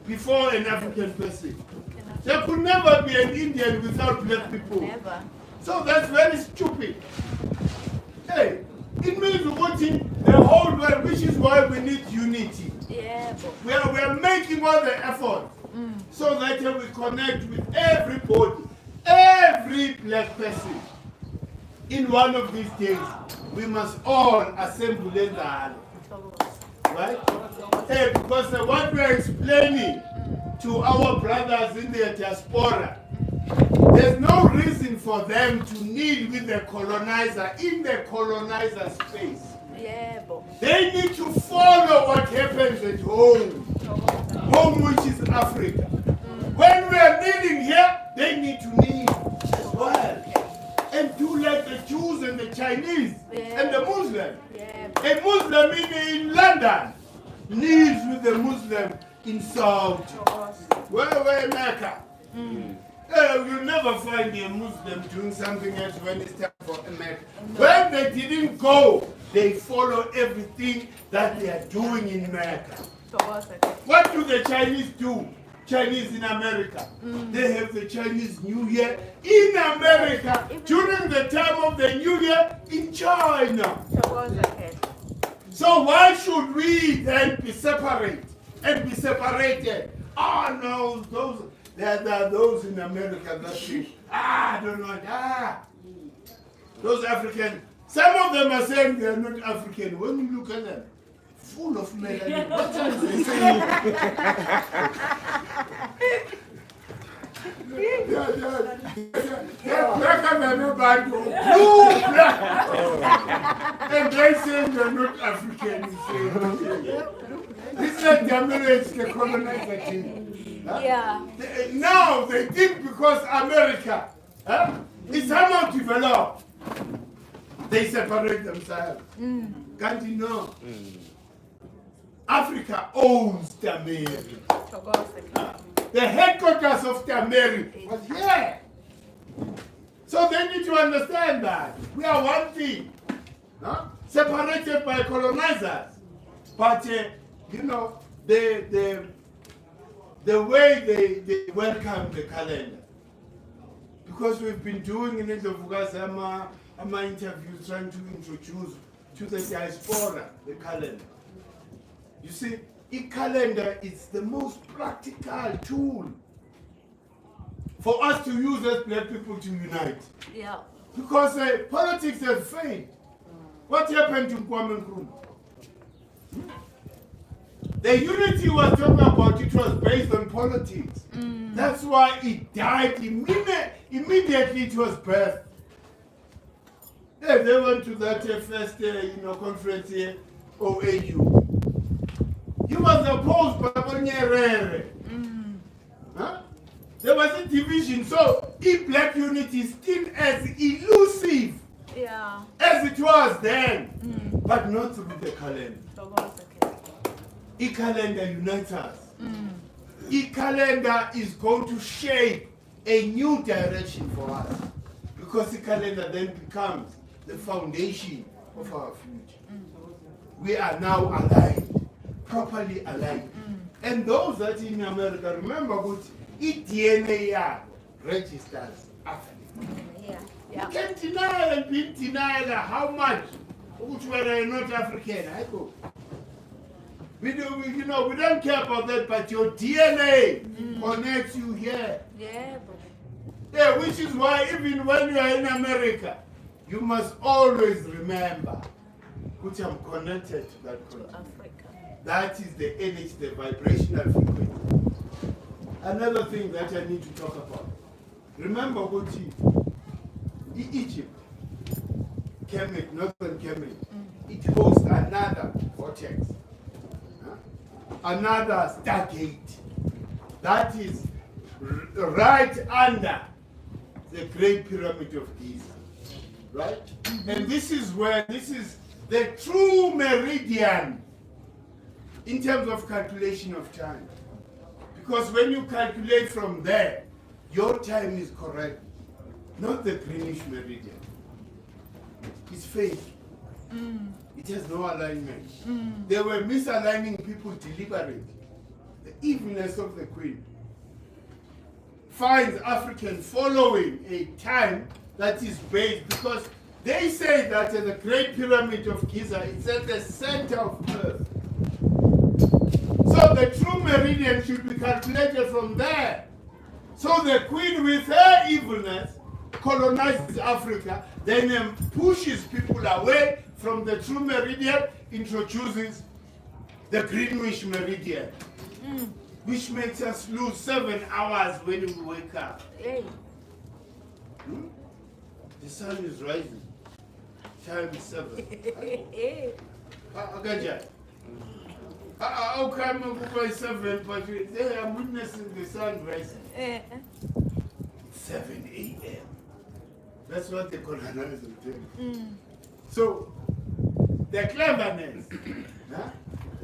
before an African person? There could never be an Indian without black people. Never. So that's very stupid. Hey, it means watching the whole world, which is why we need unity. Yeah. We are making all the effort so that we connect with everybody, every black person. In one of these days, we must all assemble in the hall. Right? Hey, because what we are explaining to our brothers in the diaspora, there's no reason for them to kneel with the colonizer in the colonizer space. Yeah. They need to follow what happens at home. Home, which is Africa. When we are kneeling here, they need to kneel as well. And do like the Jews and the Chinese and the Muslims. Yeah. A Muslim in London kneels with the Muslim in Saudi. Where Mecca? You'll never find a Muslim doing something else when it's time for America. When they didn't go, they follow everything that they are doing in America. What do the Chinese do? Chinese in America. They have the Chinese New Year in America during the time of the New Year in China. So why should we then be separate and be separated? Oh no, there are those in America that say, I don't know, those African, some of them are saying they are not African. When you look at them, full of melanin. What are they saying? They're blacker than everybody. Blue black. And they say they're not African. This is like the Americans, the colonizer thing. Yeah. Now they think because America is somehow developed, they separate themselves. Can't you know? Africa owns Tamari. The headquarters of Tamari was here. So they need to understand that we are one thing, separated by colonizers. But you know, the way they welcome the calendar, because we've been doing in the interviews trying to introduce to the diaspora the calendar. You see, a calendar is the most practical tool for us to use as black people to unite. Yeah. Because politics has failed. What happened to Kwame Nkrumah? The unity was talking about, it was based on politics. That's why it died immediately it was birthed. They went to that first conference here, OAU. He was opposed by Nyerere. There was a division, so if black unity is still as elusive as it was then, but not through the calendar. The calendar unites us. The calendar is going to shape a new direction for us, because the calendar then becomes the foundation of our future. We are now aligned, properly aligned. And those that in America, remember what DNA registers Africa. You can't deny and be denied how much, which were not African. I go. We don't care about that, but your DNA connects you here. Yeah, which is why even when you are in America, you must always remember which I'm connected to that country. That is the energy, the vibrational frequency. another thing that I need to talk about. Remember what Egypt, Kemet, northern Kemet, it hosts another vortex, another stargate that is right under the Great Pyramid of Giza, right? And this is the true meridian in terms of calculation of time. Because when you calculate from there, your time is correct, not the Greenwich meridian. It's fake. It has no alignment. They were misaligning people deliberately. The evilness of the Queen finds African following a time that is based, because they say that the Great Pyramid of Giza is at the center of Earth. So the true meridian should be calculated from there. So the Queen, with her evilness, colonizes Africa, then pushes people away from the true meridian, introduces the Greenwich meridian, which makes us lose 7 hours when we wake up. Hey. The sun is rising. Time is 7. How come by 7, but they are witnessing the sun rising? 7 a.m. That's what the colonizers do. So, the cleverness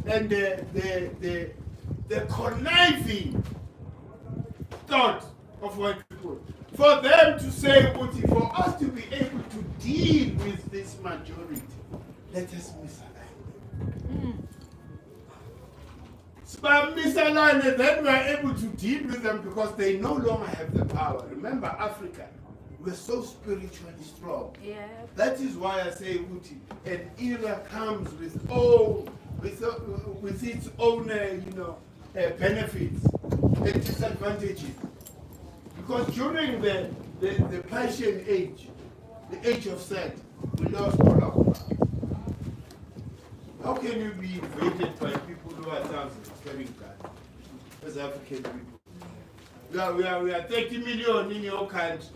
and the conniving thought of white people, for them to say, for us to be able to deal with this majority, let us misalign. But misalign, then we are able to deal with them because they no longer have the power. Remember, Africa, we're so spiritually strong. Yeah. That is why I say, an era comes with its own, benefits and disadvantages. Because during the Persian age, the age of Set, we lost all our power. How can you be invaded by people who are thousands carrying guns as African people? We are 30 million in your country,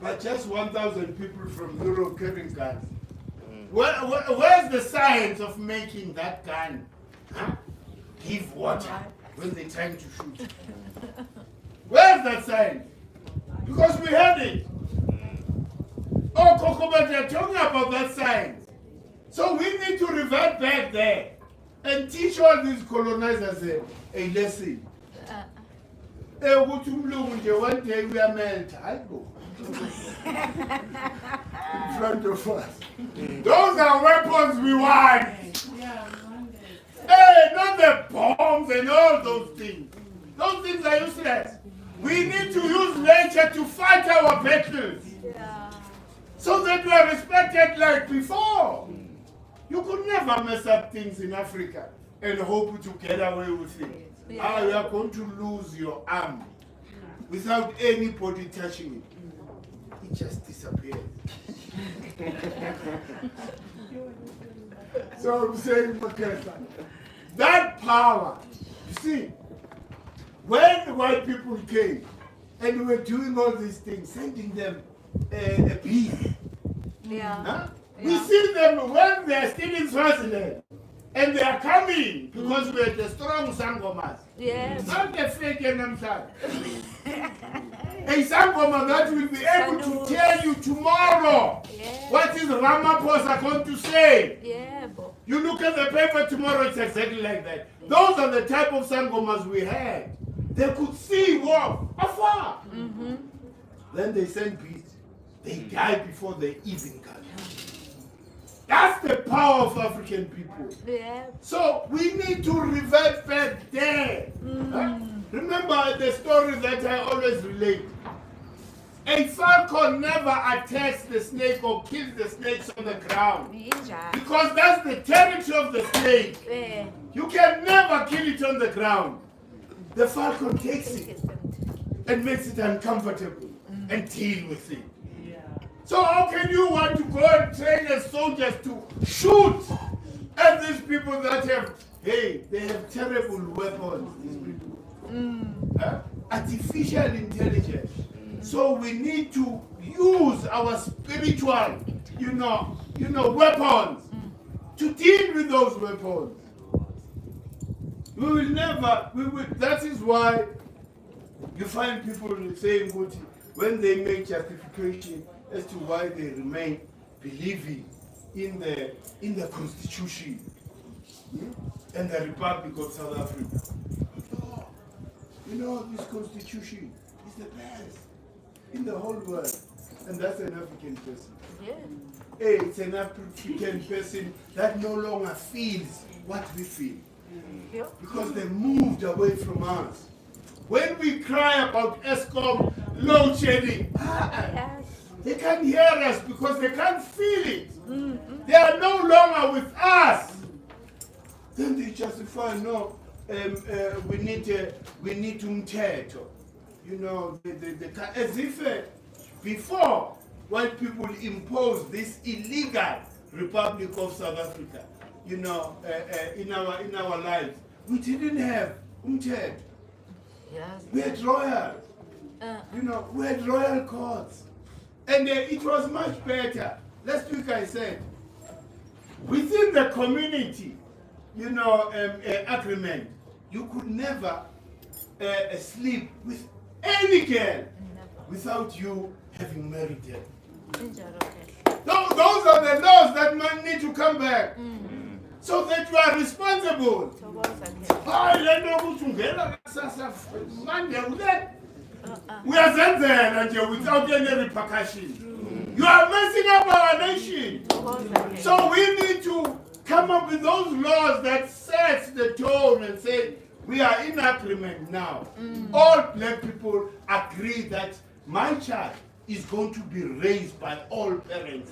but just 1,000 people from Europe carrying guns. Where's the science of making that gun give water when they're trying to shoot? Where's that science? Because we had it. Oh, Coco, but they're talking about that science. So we need to revert back there and teach all these colonizers a lesson. One day we are meant, I go. In front of us. Those are weapons we want. Hey, not the bombs and all those things. Those things are useless. We need to use nature to fight our battles. So that we are respected like before. You could never mess up things in Africa and hope to get away with it. You are going to lose your arm without anybody touching it. It just disappears. So I'm saying, that power, you see, when the white people came and were doing all these things, sending them a peace. We see them when they are still in Swaziland and they are coming because we are the strong Sangomas. Yes. Not the fake Namsad. A Sangoma that will be able to tell you tomorrow what is Ramaphosa going to say. You look at the paper tomorrow, it's exactly like that. Those are the type of Sangomas we had. They could see war afar. Then they send peace. They die before they even come. That's the power of African people. So we need to revert back there. Remember the story that I always relate. A falcon never attacks the snake or kills the snakes on the ground. Because that's the territory of the snake. You can never kill it on the ground. The falcon takes it and makes it uncomfortable and deal with it. So how can you want to go and train as soldiers to shoot at these people that have, they have terrible weapons, these people. artificial intelligence. So we need to use our spiritual, weapons to deal with those weapons. We will never, that is why you find people saying when they make justification as to why they remain believing in the Constitution and the Republic of South Africa. This Constitution is the best in the whole world. And that's an African person. Yeah. Hey, it's an African person that no longer feels what we feel. Yeah. Because they moved away from us. When we cry about ESCOM load shedding, Yes. they can't hear us because they can't feel it. They are no longer with us. Then they justify, no, we need umthetho. As if before, white people imposed this illegal Republic of South Africa, in our lives, we didn't have umthetho. Yes. We had royal, we had royal courts, and it was much better. Last week I said, within the community, agreement, you could never sleep with any girl without you having married her. Those are the laws that might need to come back, so that you are responsible. We are there without any repercussion. You are messing up our nation. So we need to come up with those laws that sets the tone and say, we are in agreement now. All black people agree that my child is going to be raised by all parents.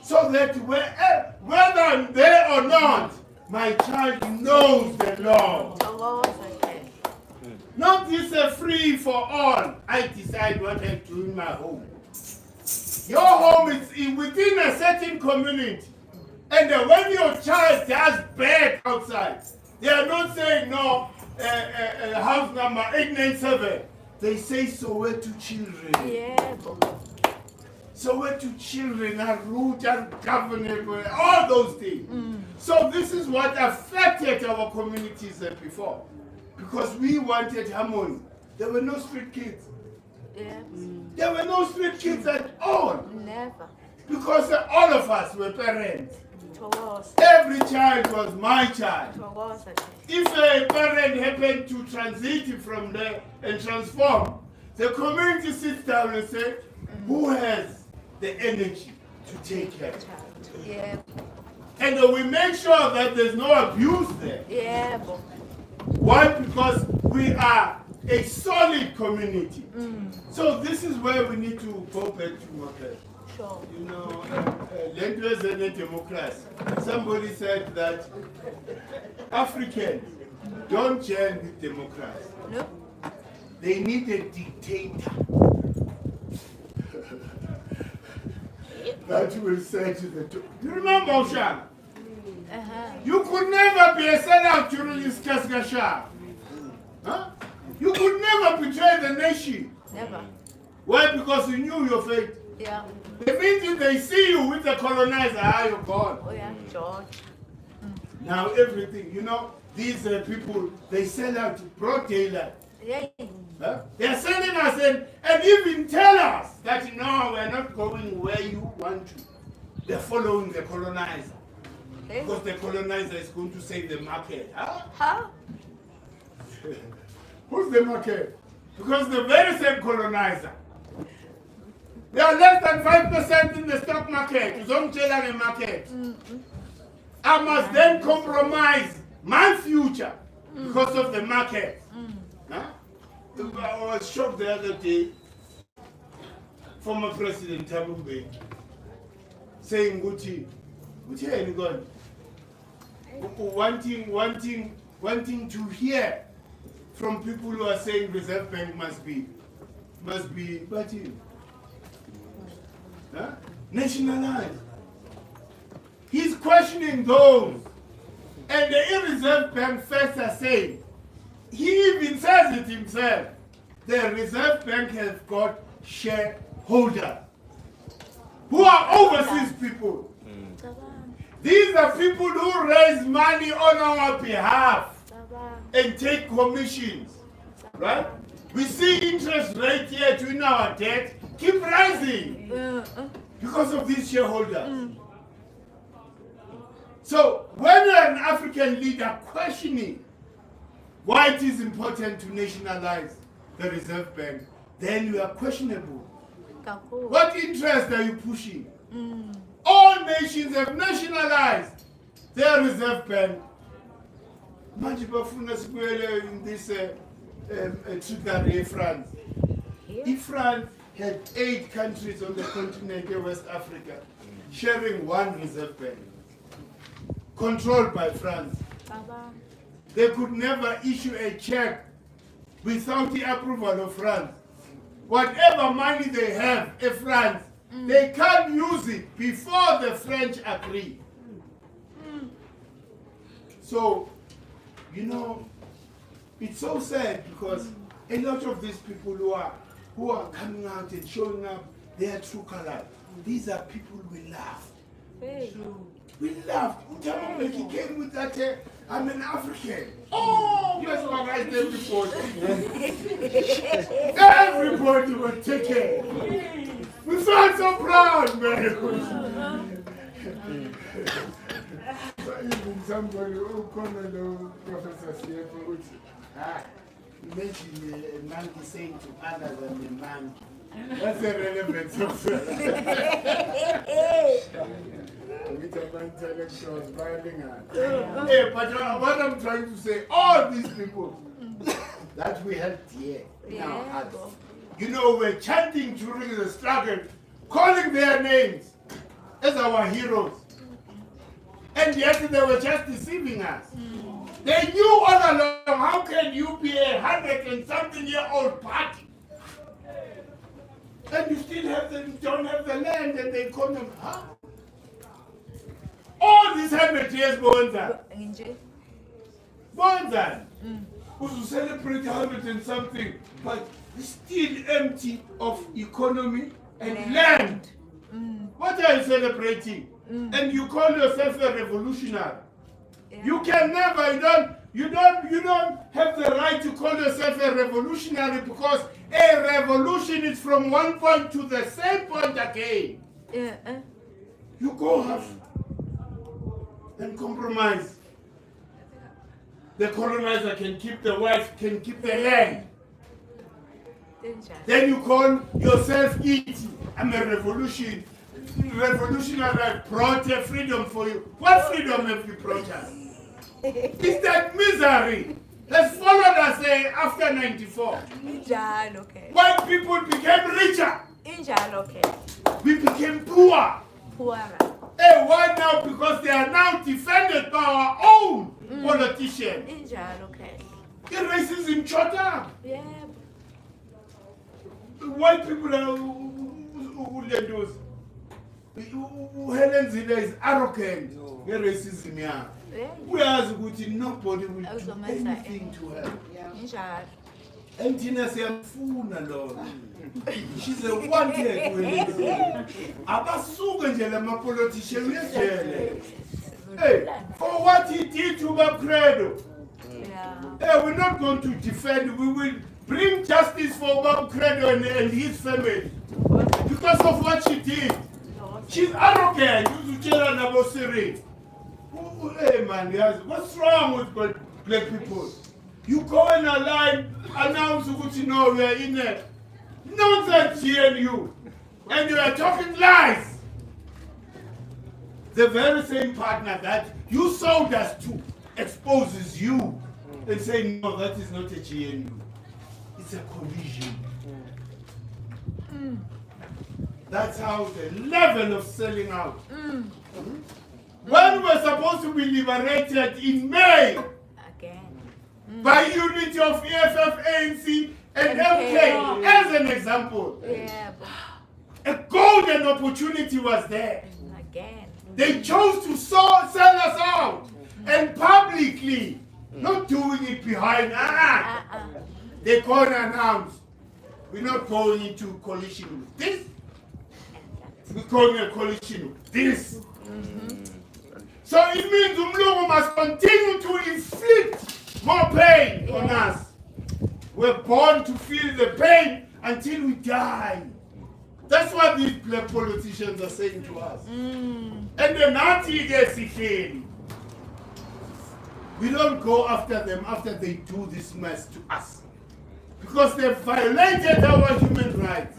So that whether I'm there or not, my child knows the law. Not this free for all. I decide what I do in my home. Your home is within a certain community. And when your child does bad outside, they are not saying, no, house number 897. They say Soweto children. Yeah. Soweto children are root and government, all those things. So this is what affected our communities before. Because we wanted harmony. There were no street kids. Yeah. There were no street kids at all. Never. Because all of us were parents. Towards. Every child was my child. Towards. If a parent happened to transit from there and transform, the community sits down and says, who has the energy to take care? Yeah. And we make sure that there's no abuse there. Yeah. Why? Because we are a solid community. So this is where we need to go back to market. Sure. Land was a democracy. Somebody said that Africans don't gel with democracy. No. They need a dictator that will say to the two. You remember Oshan? You could never be a sellout during this Kaskasha. Huh? You could never betray the nation. Never. Why? Because you knew your fate. Yeah. The minute they see you with the colonizer, you're gone. Oh yeah, George. Now everything, these people, they sell out broad daylight. Yeah. Huh? They're selling us and even tell us that no, we're not going where you want to. They're following the colonizer. Because the colonizer is going to save the market. Huh? Who's the market? Because the very same colonizer. They are less than 5% in the stock market. You don't tell the market. I must then compromise my future because of the market. Huh? I was shocked the other day, former President Thabo Mbeki saying, wanting to hear from people who are saying Reserve Bank must be nationalized. He's questioning those. And the Reserve Bank first are saying, he even says it himself. The Reserve Bank has got shareholders who are overseas people. These are people who raise money on our behalf and take commissions, right? We see interest rate here in our debt keep rising because of these shareholders. So when you're an African leader questioning why it is important to nationalize the Reserve Bank, then you are questionable. What interest are you pushing? All nations have nationalized their Reserve Bank. Manje bafuna sibuyele in this trigger France. If France had 8 countries on the continent of West Africa sharing one Reserve Bank, controlled by France, they could never issue a check without the approval of France. Whatever money they have in France, they can't use it before the French agree. So, you know, it's so sad because a lot of these people who are coming out and showing up their true color, these are people we love. We laughed. He came with that, I'm an African. Oh, that's what I did before. Everybody was taken. We felt so proud, man. Even somebody who called the Professor Siepo would imagine a monkey saying to others than a monkey. What's the relevance of that? With an intellectuals filing out. Hey, but what I'm trying to say, all these people that we helped here in our hearts, you know, we're chanting during the struggle, calling their names as our heroes. And yet they were just deceiving us. They knew all along, how can you be 100-and-something-year-old party? And you still don't have the land, and they call them, huh? All these 100 years, Bonza. Who celebrate 100 and something, but still empty of economy and land. What are you celebrating? And you call yourself a revolutionary. You can never, you don't have the right to call yourself a revolutionary, because a revolution is from one point to the same point again. You go have and compromise. The colonizer can keep the wealth, can keep the land. Then you call yourself it. I'm a revolutionary. I brought a freedom for you. What freedom have you brought us? It's that misery has followed us after 94. White people became richer. We became poor. Hey, why now? Because they are now defended by our own politicians. Racism shut up. White people are who Helen Zille is arrogant. Racism, yeah. Whereas nobody will do anything to her. And Tina said, Lord. She's a wanted woman. Abasuga politician. Hey, for what he did to Babcredo. Hey, we're not going to defend. We will bring justice for Babcredo and his family because of what she did. She's arrogant. Hey man, what's wrong with black people? You go in a line, announce what you know we are in there. Nonsense GNU. And you are talking lies. The very same partner that you sold us to exposes you and say, no, that is not a GNU. It's a collision. That's how the level of selling out. When we're supposed to be liberated in May by unity of EFF, ANC, and MK, as an example, a golden opportunity was there. They chose to sell us out and publicly Not doing it behind. They can't announce. We're not going into coalition with this. We're going a coalition with this. So it means Umlungu must continue to inflict more pain on us. We're born to feel the pain until we die. That's what these black politicians are saying to us. And the Nazi gets it. We don't go after them after they do this mess to us. Because they've violated our human rights.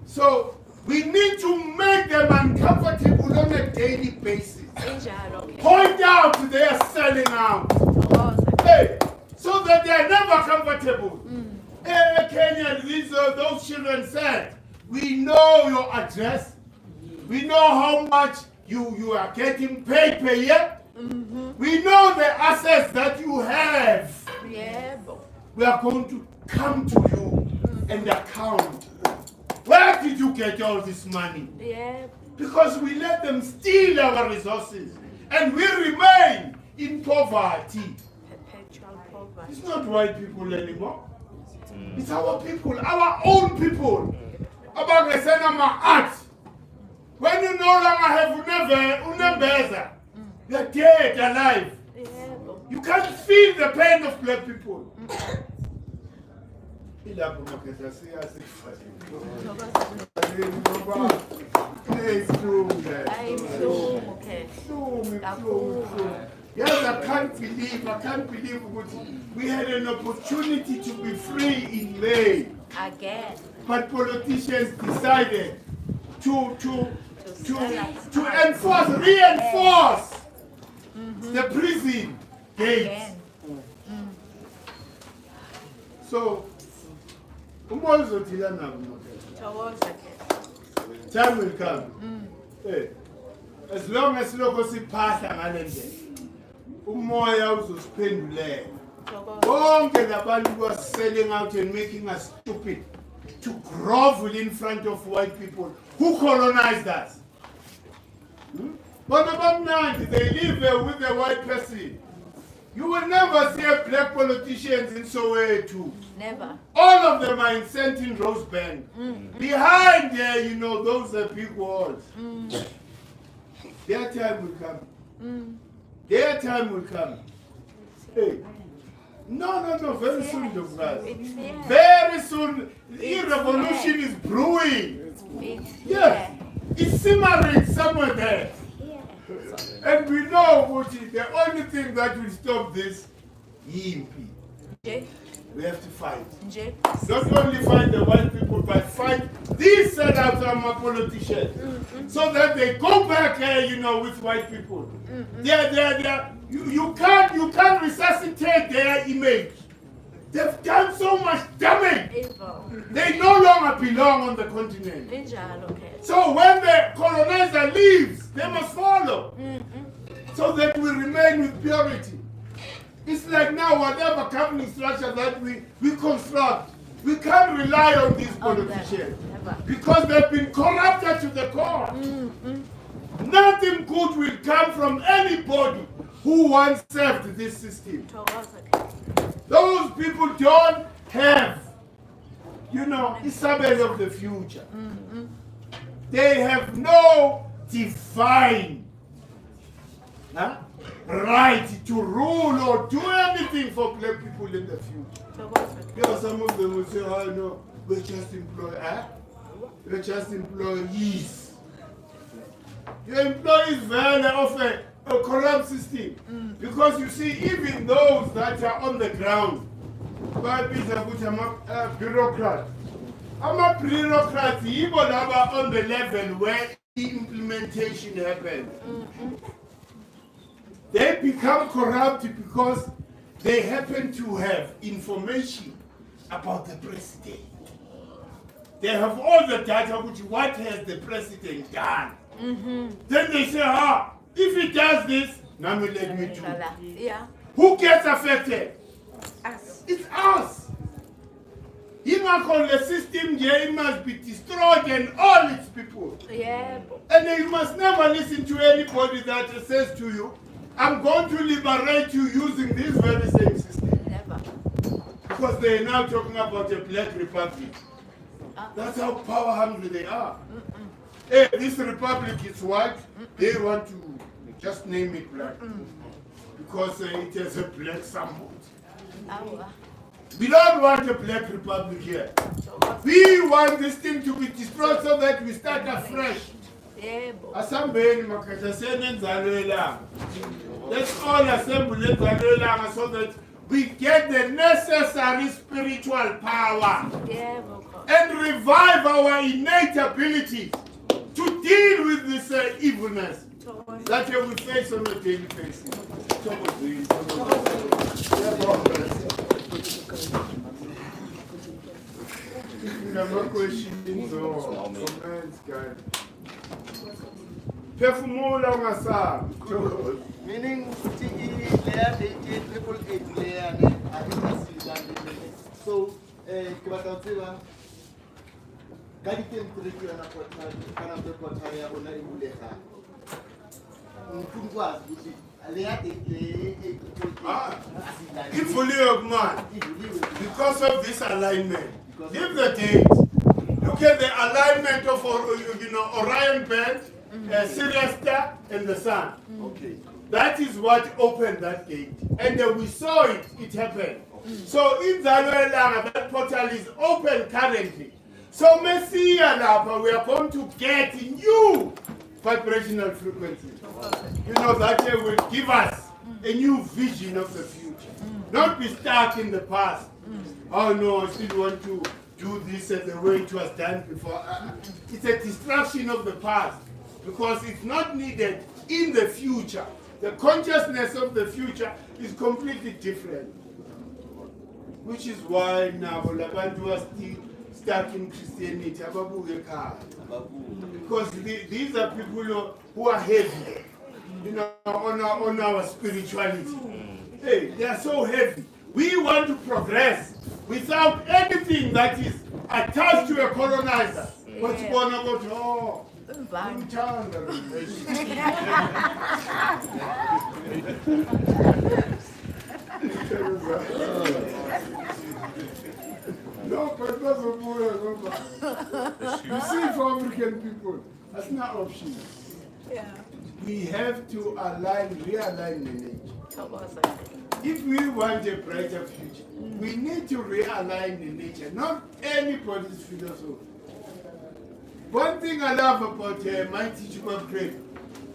So we need to make them uncomfortable on a daily basis. Point out they are selling out. Hey, so that they are never comfortable. Kenya, those children said, we know your address. We know how much you are getting paid per year. We know the assets that you have. We are going to come to you and account. Where did you get all this money? Because we let them steal our resources and we remain in poverty. Perpetual poverty. It's not white people anymore. It's our people, our own people. About the MAAT. When you no longer have unembeza, you're dead, alive. You can't feel the pain of black people. Yes, I can't believe we had an opportunity to be free in May. Again. But politicians decided to reinforce the prison gates. So, time will come. Hey, as long as lokosi pass angalendlela, umoya uzosiphenduleka. Bonke labantu who are selling out and making us stupid to grovel in front of white people who colonized us. But they live with a white person. You will never see black politicians in Soweto. Never. All of them are in Sentin Rosebank. Behind there, those are big walls. Their time will come. Their time will come. Hey. No, very soon, Douglas. Very soon, the revolution is brewing. Yeah. It's simmering somewhere there. And we know, the only thing that will stop this, Yimpi. We have to fight. Not only fight the white people, but fight these sellouts politicians. So that they go back here, with white people. You can't resuscitate their image. They've done so much damage. They no longer belong on the continent. So when the colonizer leaves, they must follow. So that we remain with purity. It's like now, whatever governing structure that we construct, we can't rely on these politicians. Because they've been corrupted to the core. Nothing good will come from anybody who once served this system. Those people don't have, Isabel of the future. They have no divine right to rule or do anything for black people in the future. Some of them will say, oh no, we're just employees. Your employees very often a corrupt system. Because you see, even those that are on the ground, bureaucrats. I'm bureaucrats, even on the level where the implementation happens. They become corrupt because they happen to have information about the president. They have all the data, what has the president done? Then they say, if he does this, now let me do it. Who gets affected? Us. It's us. The system here must be destroyed and all its people. And you must never listen to anybody that says to you, I'm going to liberate you using this very same system. Never. Because they're now talking about a black republic. That's how power hungry they are. Hey, this republic is white. They want to just name it black. Because it has a black somewhat. Our. We don't want a black republic here. We want this thing to be destroyed so that we start afresh. Yebo. Asambeni makhathasene enzalo yelanga. Let's all assemble enzalo yelanga so that we get the necessary spiritual power Yebo. and revive our innate ability to deal with this evilness that we face on a daily basis. No questions or comments, guys. Perfumula ungasabi. Meaning, layer triple eight layer so ke batla ho tseba ka di-temperature na kana tse portal ya bona e bulegang ngikwazi ukuthi layer Ivuliwe man. Because of this alignment. Give the date. Look at the alignment of Orion Belt, Sirius Star, and the Sun. Okay. That is what opened that gate. And we saw it happened. So in Zalwelanga, that portal is open currently. So Messiah Lapa, we are going to get new vibrational frequency. That will give us a new vision of the future. Not be stuck in the past. Oh no, I still want to do this as the way it was done before. It's a destruction of the past because it's not needed in the future. The consciousness of the future is completely different. Which is why now Labantu are still stuck in Christianity. Because these are people who are heavy, on our spirituality. Hey, they are so heavy. We want to progress without anything that is attached to a colonizer. What's going on? Oh, no, but that's a you see, for African people, that's not option. Yeah. We have to realign the nature. If we want a brighter future, we need to realign the nature, not anybody's philosophy. One thing I love about my teacher, Craig,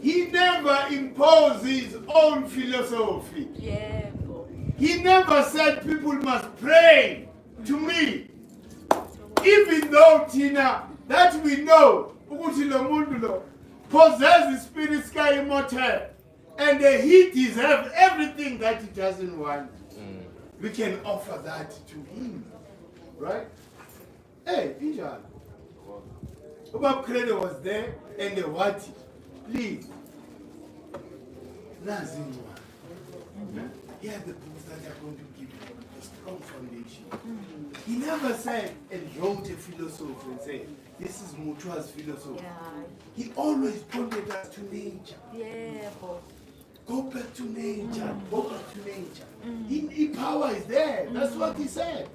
he never imposed his own philosophy. Yeah. He never said people must pray to me. Even though, Tina, that we know, possess the spirit sky immortal, and he deserves everything that he doesn't want. We can offer that to him. Right? Hey, Bijan. Ubab Krede was there, and the Wati. Please. Lazimwa. Here are the books that are going to give you a strong foundation. He never said and wrote a philosophy and said, this is Mutua's philosophy. Yeah. He always pointed us to nature. Yeah. Go back to nature. Go back to nature. Power is there. That's what he said.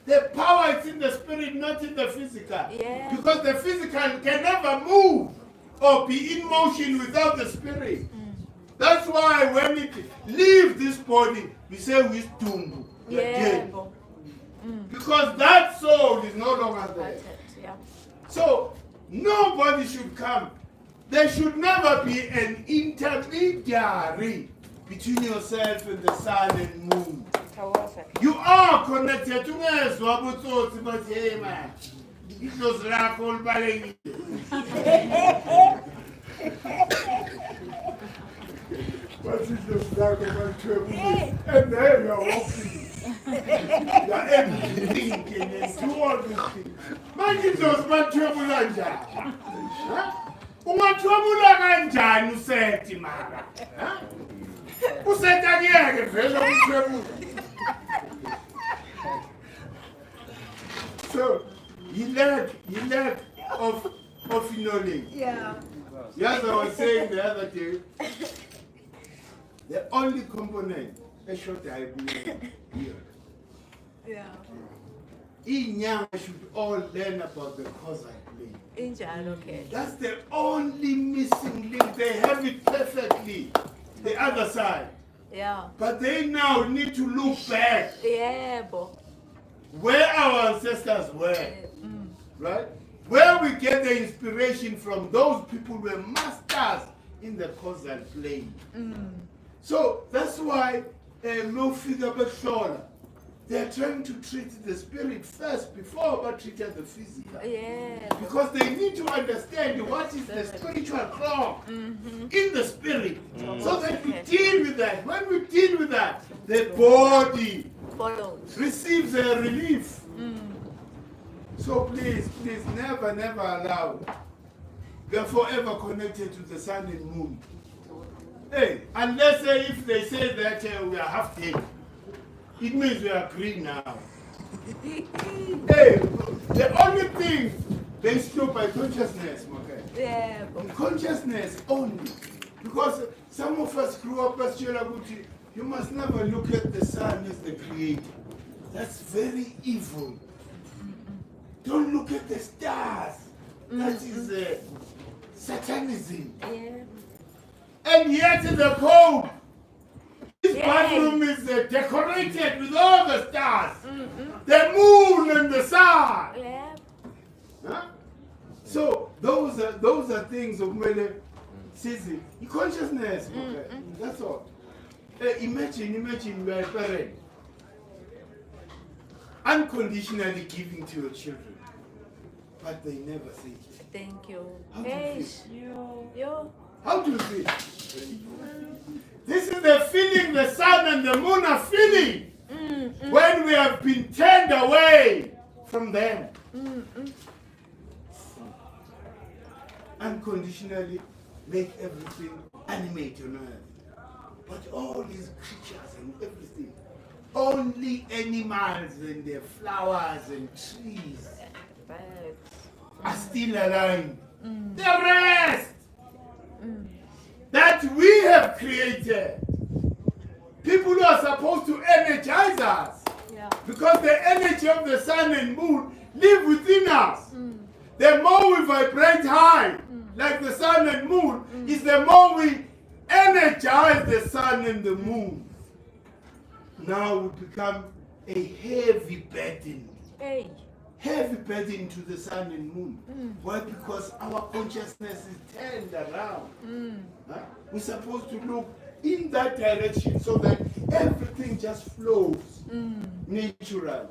The power is in the spirit, not in the physical. Yeah. Because the physical can never move or be in motion without the spirit. That's why when it leaves this body, we say we stumble. We are dead. Because that soul is no longer there. Yeah. So nobody should come. There should never be an intermediary between yourself and the sun and moon. You are connected to us. But hey man, it was like all ballet. What is the black of my trouble? And there you are walking. You are thinking and do all these things. Man, it was my trouble and ungathwabula kanjani usethi mara? Usethi akuyeke vele ukuthwebula. So, he lack of knowledge. Yeah. Yes, I was saying the other day, The only component a short here. Yeah. Inyanga should all learn about the causal plane. Injalo ke. That's the only missing link. They have it perfectly. The other side. Yeah. But they now need to look back Yebo. where our ancestors were. Right? Where we get the inspiration from, those people were masters in the causal plane. So that's why no figure but shoulder. They're trying to treat the spirit first before about treating the physical. Yeah. Because they need to understand what is the spiritual clock in the spirit. So that we deal with that. When we deal with that, the body Follows. receives a relief. So please, never allow. We are forever connected to the sun and moon. Hey, unless if they say that we are half dead, it means we are green now. Hey, the only thing they stop by consciousness, okay? Yeah. Consciousness only. Because some of us grew up as Chelaguti, you must never look at the sun as the creator. That's very evil. Don't look at the stars. That is satanism. Yeah. And yet the code, this bathroom is decorated with all the stars. The moon and the sun. Yeah. Huh? So those are things of Sisi. Consciousness. Okay. That's all. Imagine you are a parent. Unconditionally giving to your children. But they never say it. Thank you. How do you Hey, feel? yo. How do you feel? This is the feeling the sun and the moon are feeling when we have been turned away from them. Unconditionally make everything animate on earth. But all these creatures and everything, only animals and their flowers and trees are still alive. The rest that we have created, people who are supposed to energize us, Yeah. because the energy of the sun and moon live within us. The more we vibrate high, like the sun and moon, is the more we energize the sun and the moon. Now we become a heavy burden. Hey. Heavy burden to the sun and moon. Why? Because our consciousness is turned around. Huh? We're supposed to look in that direction so that everything just flows naturally.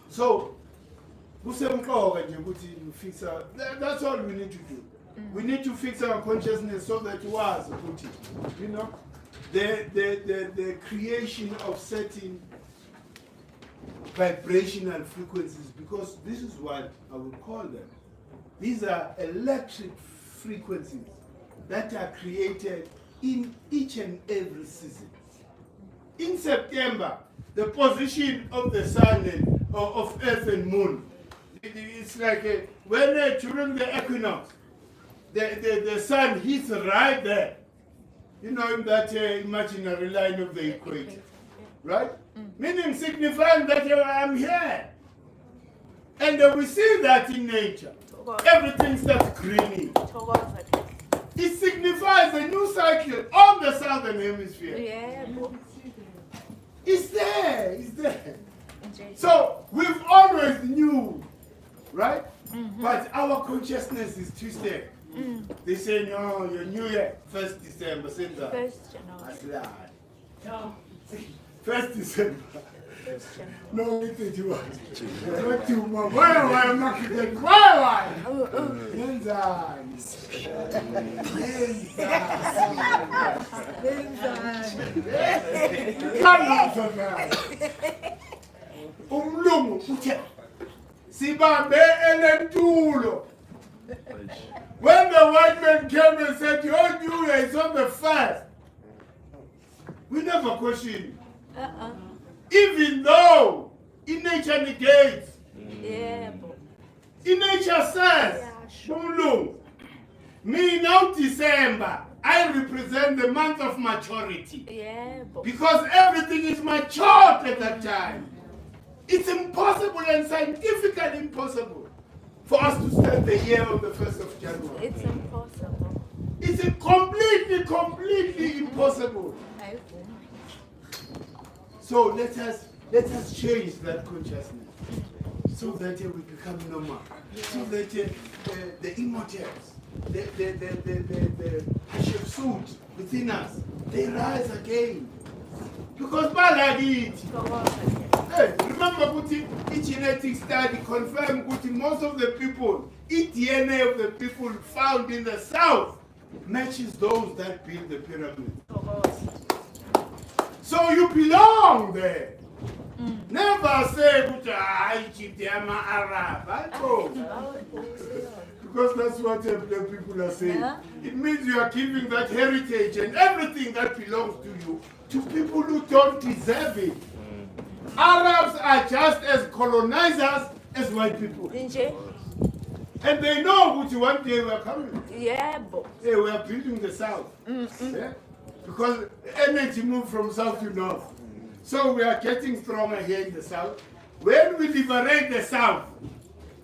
So, that's all we need to do. We need to fix our consciousness so that was, you know, the creation of certain vibrational frequencies, because this is what I would call them. These are electric frequencies that are created in each and every season. In September, the position of the sun and of earth and moon, it's like when during the equinox, the sun hits right there. You know, in that imaginary line of the equator, right? Meaning signifying that I'm here. And we see that in nature. Everything starts greening. It signifies a new cycle on the southern hemisphere. Yeah. It's there, it's there. So we've always knew, right? But our consciousness is twisted. They say, no, your New Year, 1st December, send that. 1st January. No. 1st December. 1st January. No, it's 31. Not too much. Why am I not getting? Why? Umlungu uthe sibambe elentulo. When the white man came and said, your New Year is on the 1st, we never questioned. Even though in nature negates, Yeah. in nature says, Umlungu, me now December, I represent the month of maturity. Yebo. Because everything is matured at that time. It's impossible and scientifically impossible for us to start the year on the 1st of January. It's impossible. It's completely impossible. I So let us change that consciousness so that we become normal. So that the immortals, the Hashepsut within us, they rise again. Because Balagit, hey, remember Kuti, each genetic study confirmed Kuti, most of the people, each DNA of the people found in the south matches those that build the pyramid. So you belong there. Never say Kuti, I'm Arab. I know. Because that's what the people are saying. Yeah. It means you are giving that heritage and everything that belongs to you to people who don't deserve it. Arabs are just as colonizers as white people. Nje. And they know what one day we are coming. Yebo. Hey, we are building the south. Yeah? Because energy moved from south to north. So we are getting stronger here in the south. When we liberate the south,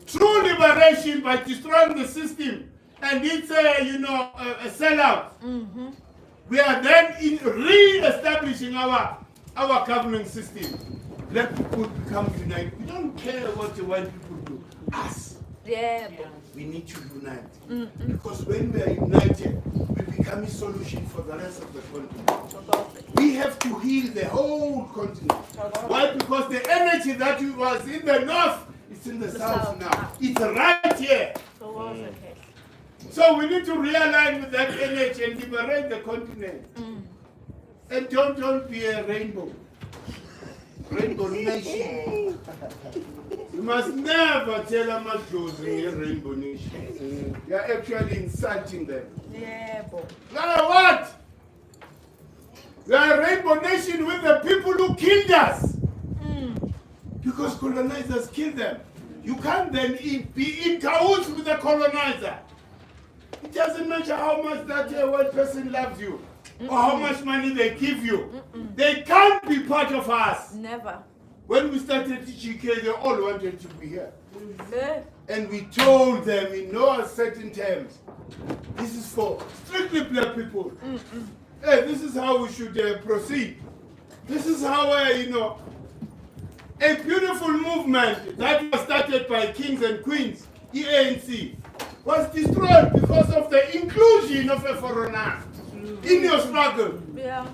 true liberation by destroying the system, and it's a sellout. We are then re-establishing our government system. Let people become united. We don't care what the white people do. Us, Yebo. we need to unite. Because when we are united, we become a solution for the rest of the continent. We have to heal the whole continent. Why? Because the energy that was in the north, it's in the south now. It's right here. So we need to realign with that energy and liberate the continent. And don't be a rainbow nation. You must never tell them closing a rainbow nation. You are actually insulting them. Yebo. Now what? We are a rainbow nation with the people who killed us. Because colonizers killed them. You can't then be in cahoots with the colonizer. It doesn't matter how much that white person loves you or how much money they give you. They can't be part of us. Never. When we started GK, they all wanted to be here. Eh. And we told them in no uncertain terms, this is for strictly black people. Hey, this is how we should proceed. This is how, a beautiful movement that was started by kings and queens, EANC, was destroyed because of the inclusion of a foreigner in your struggle. Yeah.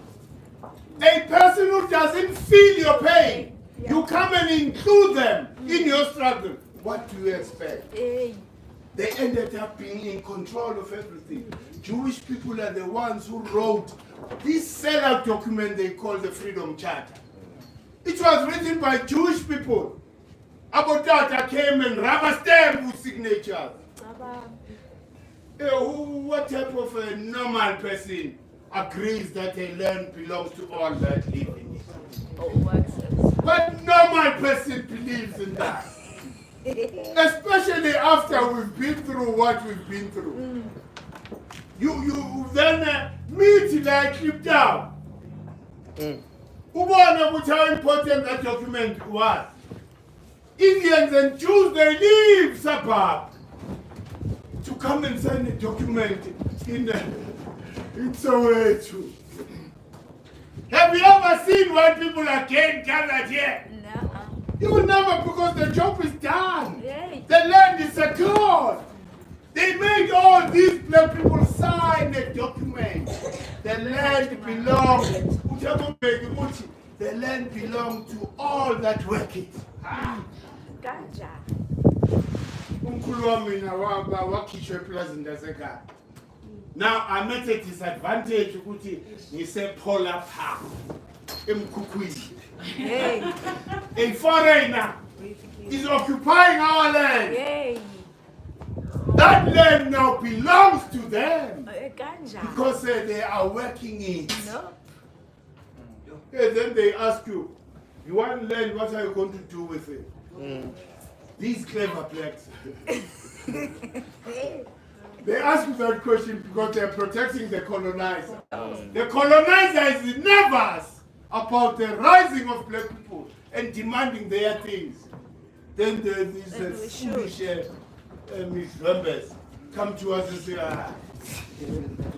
A person who doesn't feel your pain, you come and include them in your struggle. What do you expect? Hey. They ended up being in control of everything. Jewish people are the ones who wrote this sellout document they call the Freedom Charter. It was written by Jewish people. Abotata came and rubber stamped with signatures. What type of a normal person agrees that a land belongs to all that live in it? Oh, what's it? What normal person believes in that? Especially after we've been through what we've been through. You then meet like clip down. How important that document was. Indians and Jews, they leave suburb to come and sign a document in Soweto. Have you ever seen white people again gathered here? No. You will never, because the job is done. Yay. The land is secured. They made all these black people sign a document. The land belongs. The land belongs to all that work it. Ganja. Now I'm at a disadvantage ukuthi ngise polar park emkhukhwini. Hey. A foreigner is occupying our land. Yay. That land now belongs to them Ganja. because they are working it. No. And then they ask you, you want land, what are you going to do with it? These clever blacks. They ask you that question because they're protecting the colonizer. The colonizer is nervous about the rising of black people and demanding their things. Then these foolish Miss Members come to us and say,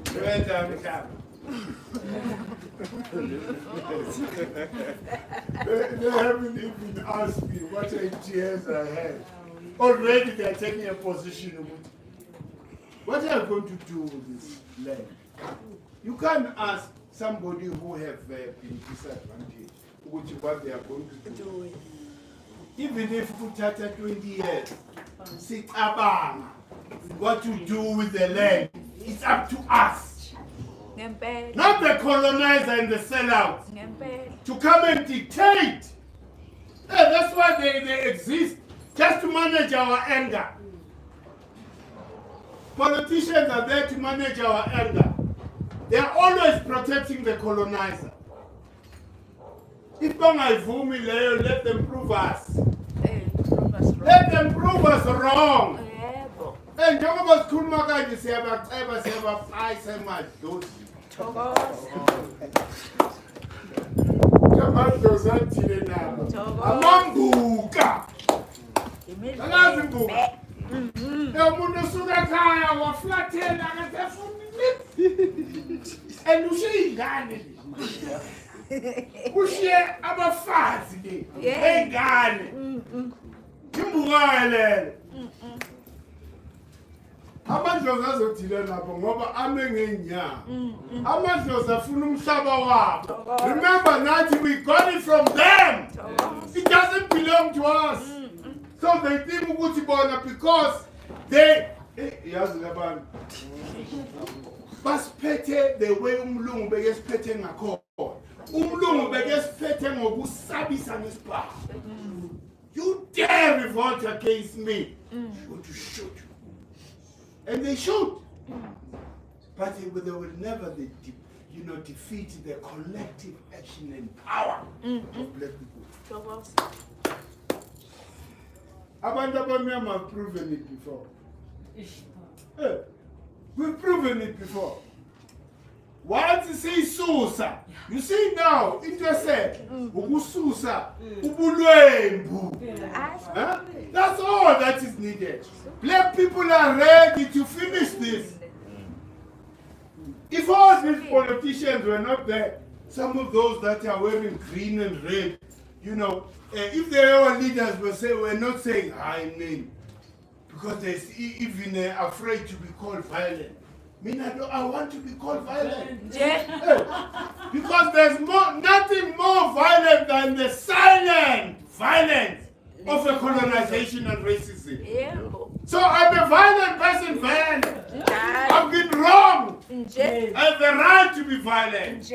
they haven't even asked me what ideas I had. Already they are taking a position. What are you going to do with this land? You can't ask somebody who have been disadvantaged what they are going to do. Even if we take 20 years, what to do with the land, it's up to us. Not the colonizer and the sellout to come and dictate. That's why they exist, just to manage our anger. Politicians are there to manage our anger. They are always protecting the colonizer. If bangayivumi leyo, let them prove us. Let them prove us wrong. And njengoba sikhuluma kanje siyabaceba siyabafayisa emadlozi. Amadlozi athile nabo. Amambuka. Akazi mbuka. Umuntu usuka ekhaya waflathela akasefuni. And ushiye ingane. Ushiye abafazi ke. Engane. Imbuka lelo. Amadlozi azothile nabo ngoba ame ngenyanga. Amadlozi afuna umhlaba wabo. Remember nathi we got it from them. It doesn't belong to us. So they think ukuthi bona because they yazi labantu basiphethe the way umlungu bekesiphethe ngakhona. Umlungu bekesiphethe ngokusabisa ngesibhamu. You dare revolt against me, I'm going to shoot you. And they shoot. But they will never defeat the collective action and power of black people. Abantu abamnyama have proven it before. We've proven it before. Once you say Susa, you see now, intercept, Ugususa, Ubulwembu. That's all that is needed. Black people are ready to finish this. If all these politicians were not there, some of those that are wearing green and red, if they were leaders were not saying high name, because they're even afraid to be called violent. I want to be called violent. Because there's nothing more violent than the silent violence of the colonization and racism. So I'm a violent person, man. I've been wrong. I have the right to be violent.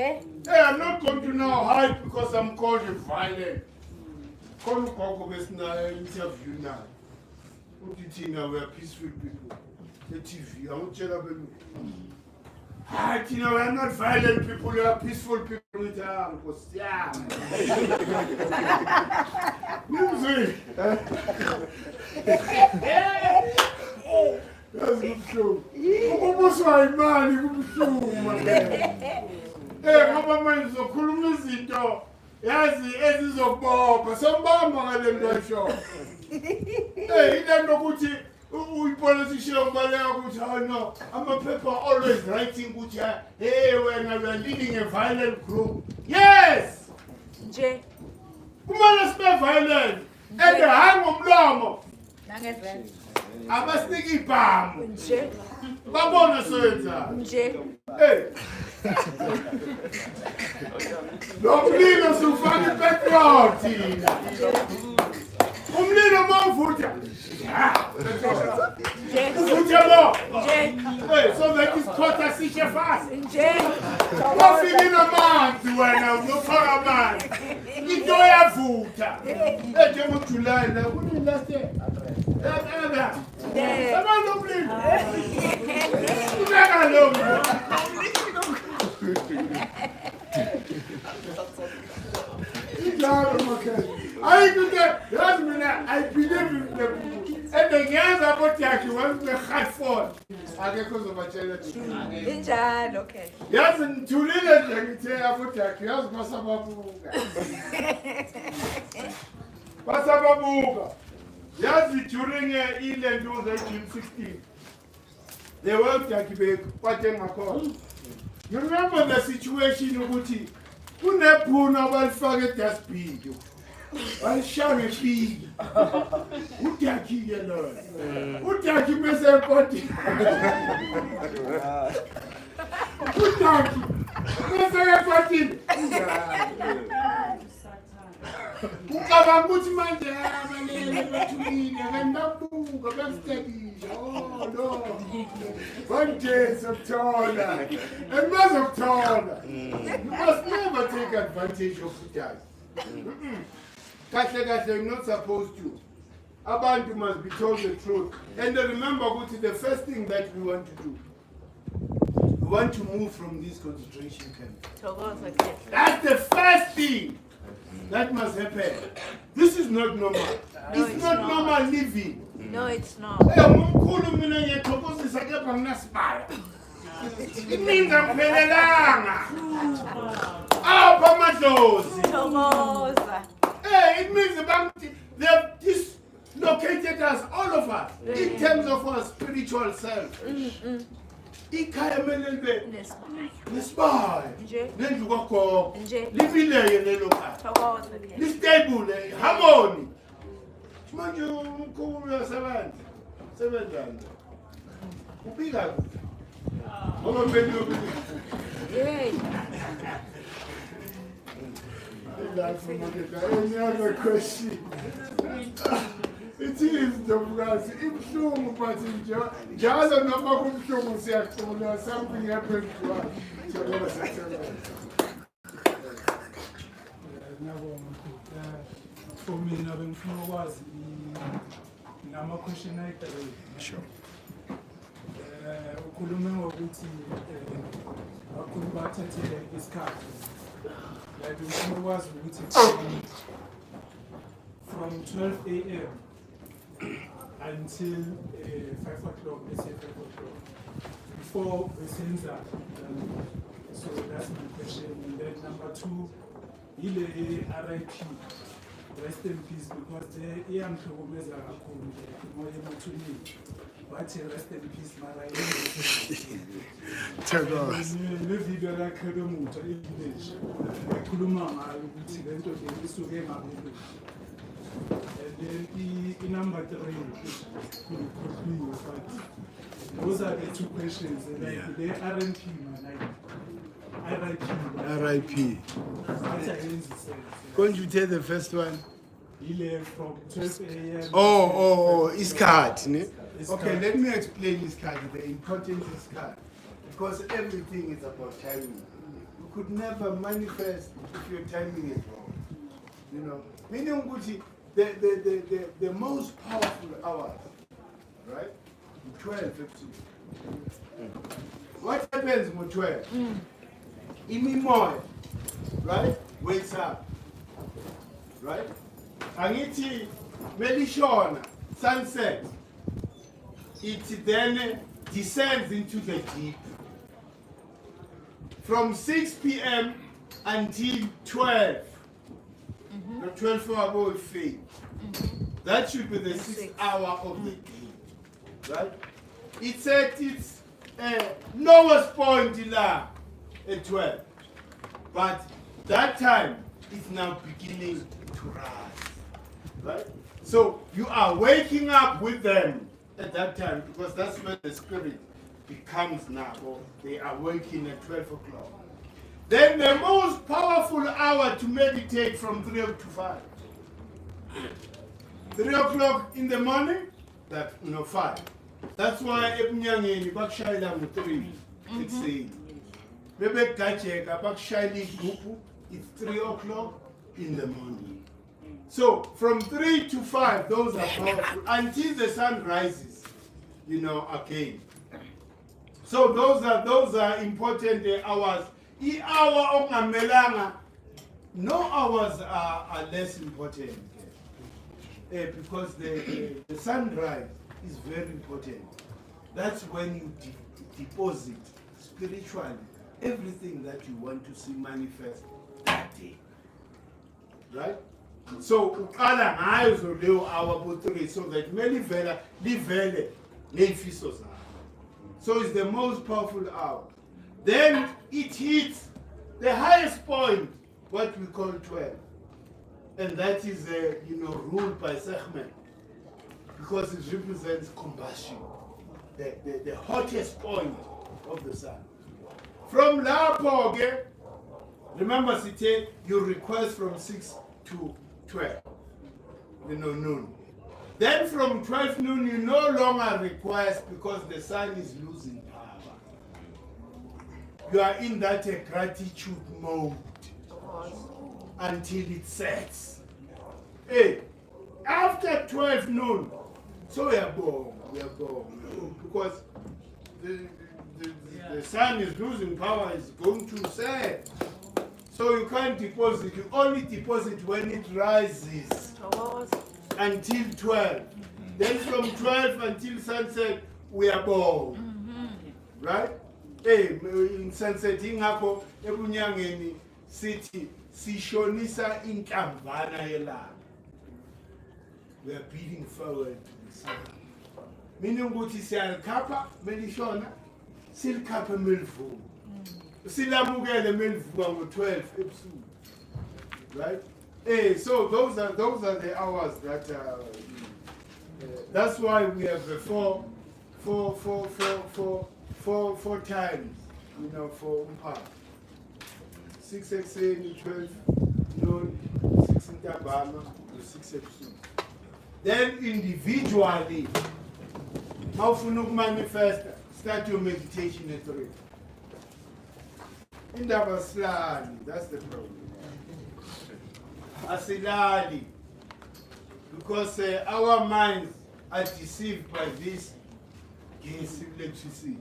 I'm not going to now hide because I'm called violent. Call interview now. We're peaceful people. The TV, I won't tell you. We're not violent people, we are peaceful people with That's good show. Almost my man, good show. Yes, it is a Bob, some bomb on the show. Hey, he don't we politicians no. I'm a paper always writing when we are leading a violent group. Yes! Woman is not violent. And the hang of Lomo. I'm a sneaky bomb. Babona Soeta. Hey. Don't leave us to find the background, Tina. Umlilo mawuvuta. Vuta mo. Hey, so that is quarter sisha fast. Wafiki na manzi wena, unofaka manzi. Into yavuta. Njengo July la, kuni last year. Sama nomlilo. Kuneka nomlilo. I believe in the people. And the young are kodwa yakhe wayebehardford akekho uzobatshela Injalo, okay. yazi ngithulile nje ngithe kodwa yakhe yazi basababuka yazi during ilentuza eJune 16 the world yakhe bekwate ngakhona. You remember the situation ukuthi kunebhuna abalifaka edustbin walishaya ngepiki udakhi-ke lona udakhi mese enkotini udakhi mese enkotini ucabanga ukuthi manje abalele bethulile kandabuka bekustekisha no bangithethe ukuthola and you must never take advantage of udakhi. Kahle, you're not supposed to. Abantu must be told the truth. And remember, Guti, the first thing that we want to do, we want to move from this concentration camp. That's the first thing that must happen. This is not normal. No, it's not normal living. No, it's not. It means I'm pelelanga. Pamadlozi. Hey, it means they have dislocated us, all of us, in terms of our spiritual self. Ikhaya melelwe nesibaya nendlu kwagogo libileye lelo khaya listable harmony manje umkhulu yasebenza sebenzani ubika ngoba mbendu Yay. Any other question? It is Ntombukazi ibuhlungu but njalo noma kubuhlungu siyaxola something happened to us. For me, ngifuna ukwazi nama-question ayibhekile. Sure. Ukhulume ngokuthi akhulu bathathe isikhathi. Like ngifuna ukwazi ukuthi from 12 a.m. until 5 o'clock, let's say 5 o'clock, before we send that. So that's my question. And then number two, ile RIP, rest in peace, because the iyamhlukumeza kakhulu moya emothulile. Bathi rest in peace mara le video lakhe lomuntu image ekhuluma ngayo ukuthi lento le isuke ngabelo. And then number 3, those are the two questions. Like the RNP, like RIP. Can't you tell the first one? From 12 a.m. Oh, iskhathi. Okay, let me explain iskhathi, the importance of iskhathi. Because everything is about timing. You could never manifest if your timing is wrong. You know, meaning the most powerful hours, right? 12:15. What happens with 12? Imimoy, right? Wakes up, right? Angithi melishona sunset. It then descends into the deep. From 6 p.m. until 12. The 12 hour fade. That should be the 6th hour of the day. Right? It's at its lowest point at 12. But that time is now beginning to rise. Right? So you are waking up with them at that time because that's when the spirit becomes now, or they are waking at 12 o'clock. Then the most powerful hour to meditate from 3 to 5. 3 o'clock in the morning, 5. That's why ebunyangeni bakushayela ngo-3 ekuseni. Bebegajeka bakushayela igubhu, it's 3 o'clock in the morning. So from 3 to 5, those are powerful until the sun rises, again. So those are important hours. Hour ongamelanga, no hours are less important because the sunrise is very important. That's when you deposit spiritually everything that you want to see manifest that day. Right? So uqala ngayo leyo hour bo-3 so that melivela livele ney'fiso zakho. So it's the most powerful hour. Then it hits the highest point, what we call 12. And that is ruled by Sechman, because it represents combustion, the hottest point of the sun. From lapho ke, remember Sithe, you request from 6 to 12, noon. Then from 12 noon you no longer request because the sun is losing power. You are in that gratitude mode until it sets. Hey, after 12 noon, so we are born, because the sun is losing power, is going to set. So you can't deposit, you only deposit when it rises until 12. Then from 12 until sunset, we are born. Right? Hey, in sunset, ingakho ebunyangeni sithi sishonisa inhlambana yelanga. We are beating forward to the sun. Meaning ukuthi siyalikhapha melishona, silikhaphe melivuka. Silamukele melivuka ngo-12 ebusuku. Right? Hey, so those are the hours that that's why we have four times, for umpha. 6 ekuseni, 12 noon, 6 ntambama, 6 ebusuku. Then individually, mawufuna ukumanifesta, start your meditation at 3. Indaba silali, that's the problem. Asilali, because our minds are deceived by this gas electricity.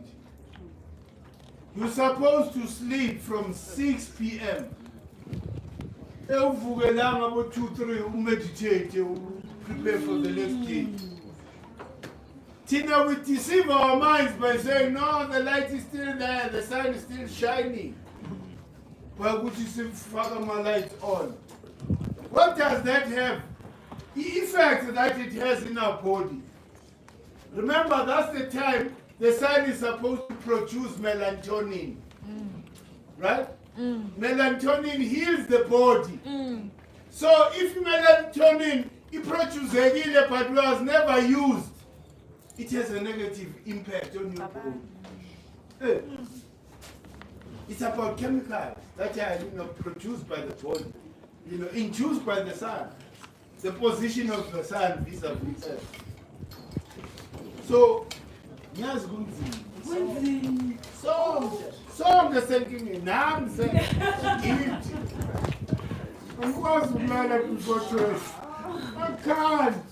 You're supposed to sleep from 6 p.m. Uvukelanga about 2-3, meditate, prepare for the next day. Tina, we deceive our minds by saying, no, the light is still there, the sun is still shining. Why would you say, Father, my light on? What does that have? The effect that it has in our body. Remember, that's the time the sun is supposed to produce melatonin. Right? Melatonin heals the body. So if melatonin is produced but was never used, it has a negative impact on your body. It's about chemicals that are produced by the body, induced by the sun, the position of the sun vis-a-vis Earth. So, yes, good. So the thinking, now I'm saying, guilty. I'm going to learn before 12. I can't.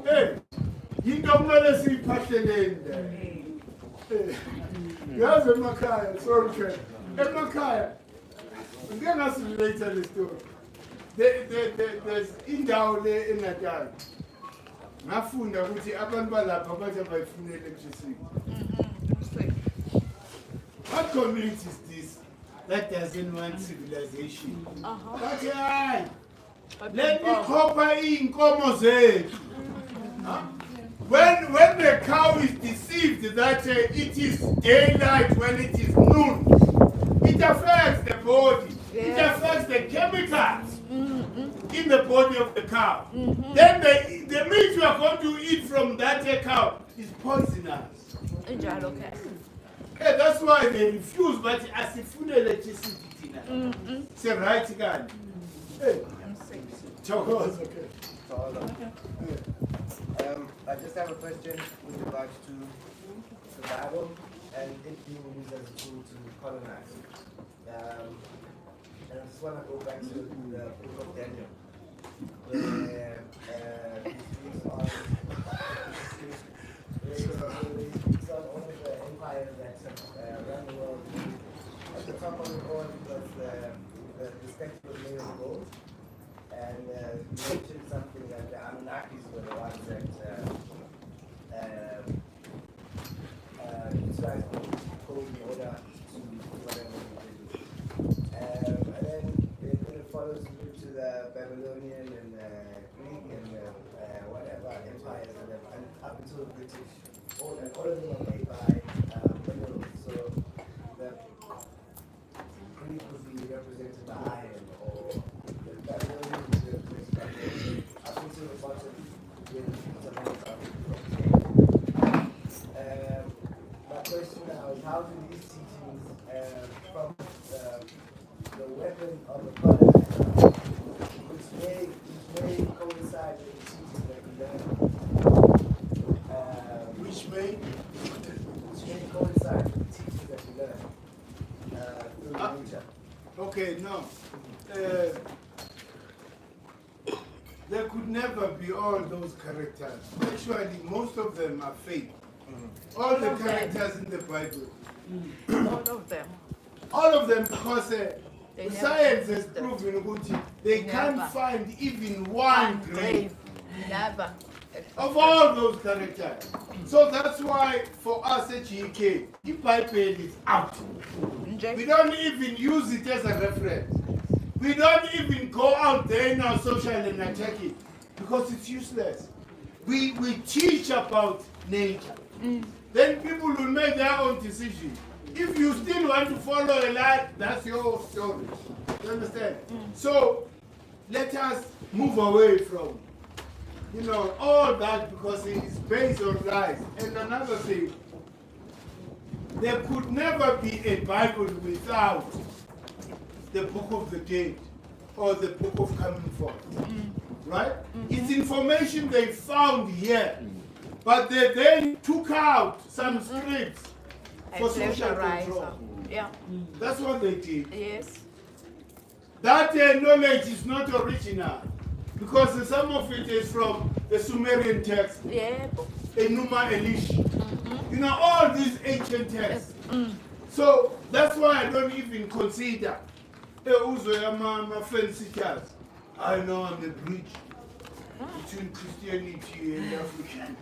Hey, you don't want to see passion in there. Yes, Emakaya, sorry. Emakaya, I'm going to see later the story. There's indawo le eNatal. Ngafunda ukuthi abantu balapha bathi abayifuna electricity. What community is this that doesn't want civilization? But hayi, let me copper inkomo zethu. When the cow is deceived that it is daylight when it is noon, it affects the body. It affects the chemicals in the body of the cow. Then the meat you are going to eat from that cow is poisonous. That's why they refuse, but asifune electricity. Say right guy. Hey. Okay. I just have a question with regards to the Bible and it being used as a tool to colonize. And I just want to go back to the book of Daniel, where he speaks on all of the empires that ran the world. At the top of the board was the statue was made of gold. And you mentioned something that the Anunnakis were the ones that up until the British, and all of them are made by minerals. So the Greek would be represented by iron, or the Babylonian would be represented by gold. Up until the bottom, where the people are made my question now is, how do these teachings from the weapon of the colonizer, which may coincide with the teachings that we learn, Which may coincide with the teachings that we learn through the nature? okay, no. There could never be all those characters. Actually, most of them are fake. All the characters in the Bible. All of them. All of them, because They science never has existed. proven that they can't Never. find even one grave Never. of all those characters. So that's why for us at GK, the Bible is out. We don't even use it as a reference. We don't even go out there in our social and attack it because it's useless. We teach about nature. Then people will make their own decision. If you still want to follow a lie, that's your story. You understand? So let us move away from, all that, because it is based on lies. And another thing, there could never be a Bible without the Book of the Dead or the Book of Coming Forth. Right? It's information they found here, but they then took out some scripts for social control. Yeah. That's what they did. Yes. That knowledge is not original, because some of it is from the Sumerian text, Yeah. Enuma Elish. All these ancient texts. So that's why I don't even consider my fancy cars. I know I'm the bridge between Christianity and African.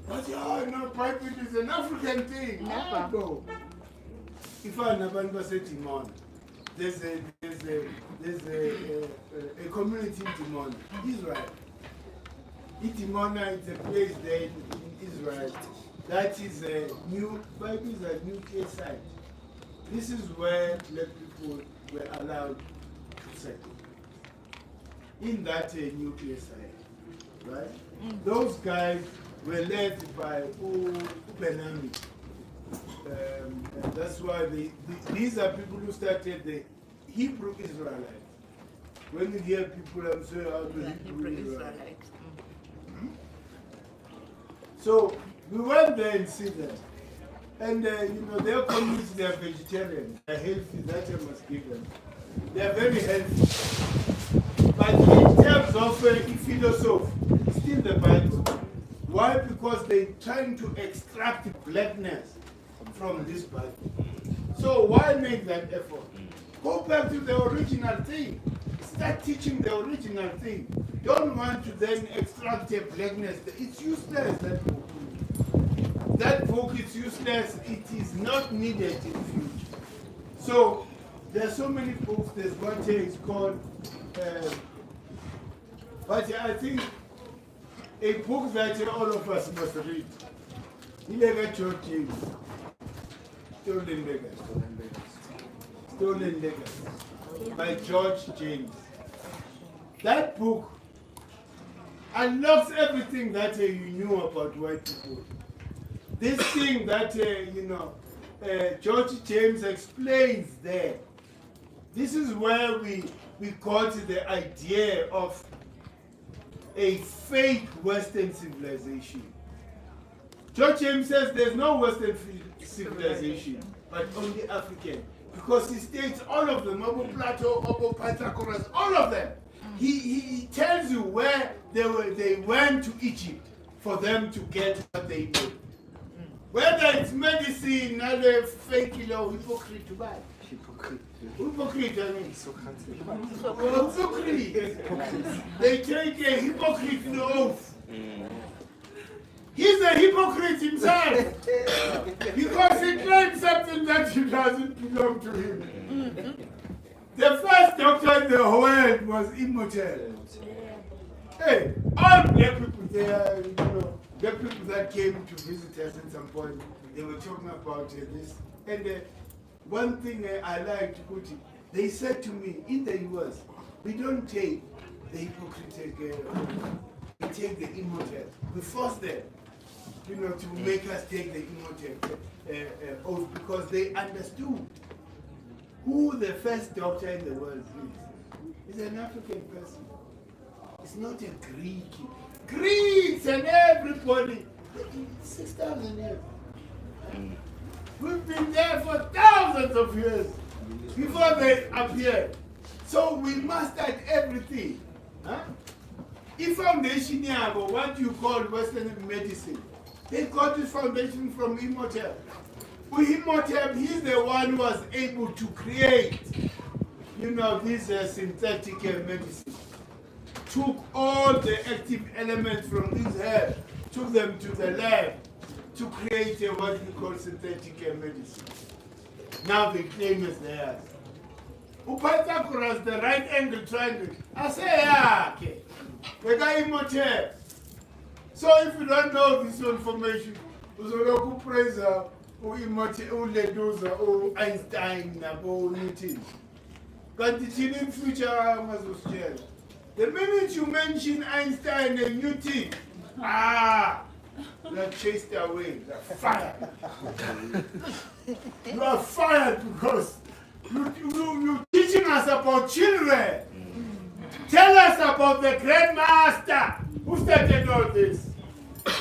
But no, Bible is an African thing. Never. No. If I never say Timon, there's a community in Timon, Israel. Timona is a place there in Israel. That is a new, Bible is a nuclear site. This is where black people were allowed to settle. In that nuclear site, right? Those guys were led by Benami. And that's why these are people who started the Hebrew Israelites. When you hear people, I'm saying, how the Hebrew Israelites. So we went there and see them. And their communities, they are vegetarian. They are healthy, that I must give them. They are very healthy. But in terms of philosophy, it's still the Bible. Why? Because they're trying to extract blackness from this Bible. So why make that effort? Go back to the original thing. Start teaching the original thing. Don't want to then extract a blackness. It's useless, that book. That book is useless. It is not needed in the future. So there are so many books. There's one here is called, but I think a book that all of us must read. Illegal Churches. Stolen Legacy. Stolen Legacy. By George James. That book unlocks everything that you knew about white people. This thing that, George James explains there. This is where we got the idea of a fake Western civilization. George James says there's no Western civilization, but only African. Because he states all of them, Abu Plato, Abu Pythagoras, all of them. He tells you where they went to Egypt for them to get what they need. Whether it's medicine, not a fake hypocrite to buy. Hypocrite, I mean. Hypocrite. They take a hypocrite in the oath. He's a hypocrite himself. Because he claims something that doesn't belong to him. The first doctor in the world was immortal. Hey, all black people there, you know, black people that came to visit us at some point, they were talking about this. And one thing I like to put it, they said to me, in the US, we don't take the hypocritic, we take the immortal. We force them, you know, to make us take the immortal oath because they understood who the first doctor in the world is. He's an African person. It's not a Greek. Greeks and everybody. 6,000 years. We've been there for thousands of years before they appeared. So we mastered everything. Huh? In foundation, what you call Western medicine, they got this foundation from Imhotep. With Imhotep, he's the one who was able to create, you know, this synthetic medicine. Took all the active elements from his hair, took them to the lab to create what we call synthetic medicine. Now the claim is theirs. Pythagoras, the right angle triangle. I say, yeah, okay. The guy Imhotep. So if you don't know this information, you praise Imhotep, Einstein, Newton. But in future, the minute you mention Einstein and Newton, you're chased away, you're fired. You are fired because you're teaching us about children. Tell us about the grandmaster who started all this.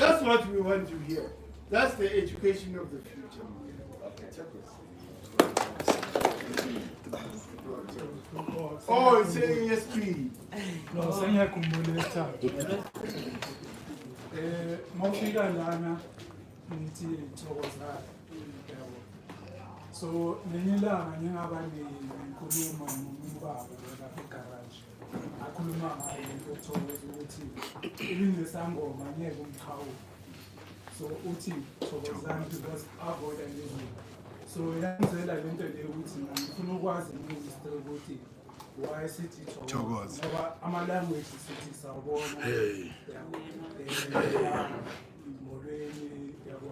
That's what we want to hear. That's the education of the future. Oh, it's saying ESP. No, senya kumbuleta. Mawufika lana nithi thokoza. So lenyilanga ngingaba nenkulumo nombaba la egarage. Akhuluma ngayo ngothokoza ukuthi ibinesangoma ngeke umchawo. So uthi thokozani because avoid anything. So yenzela lento leyo ukuthi ngifuna ukwazi history ukuthi why sithi thokoza ngoba ama language sithi sawubona molweni yabo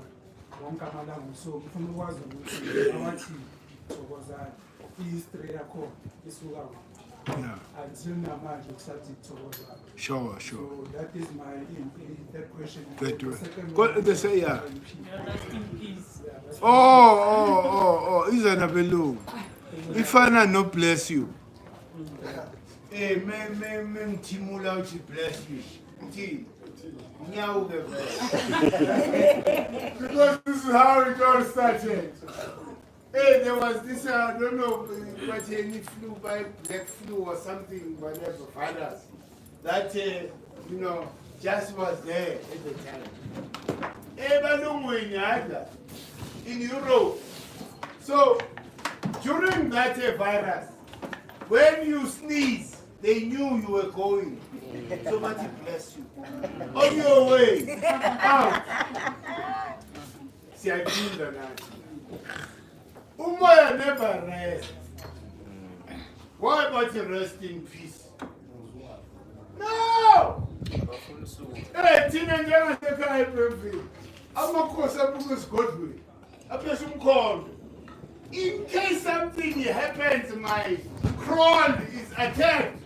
wonke ama language. So ngifuna ukwazi ukuthi awathi thokozani history yakho isuka until namanje kusathi thokozani. Sure. So that is my that question. They say, yeah. Oh, Izana Belu. If I not bless you. Hey, men Timula to bless you. Because this is how it all started. Hey, there was this, I don't know, but any flu by black flu or something, whatever, virus. That, you know, just was there at the time. In Europe. So, during that virus, when you sneeze, they knew you were going. Somebody bless you. On your way out. See, I didn't know that. Umoya never rest. Why about you rest in peace? No! Hey, teenager, I'm not going to go. In case something happens, my crawl is attacked.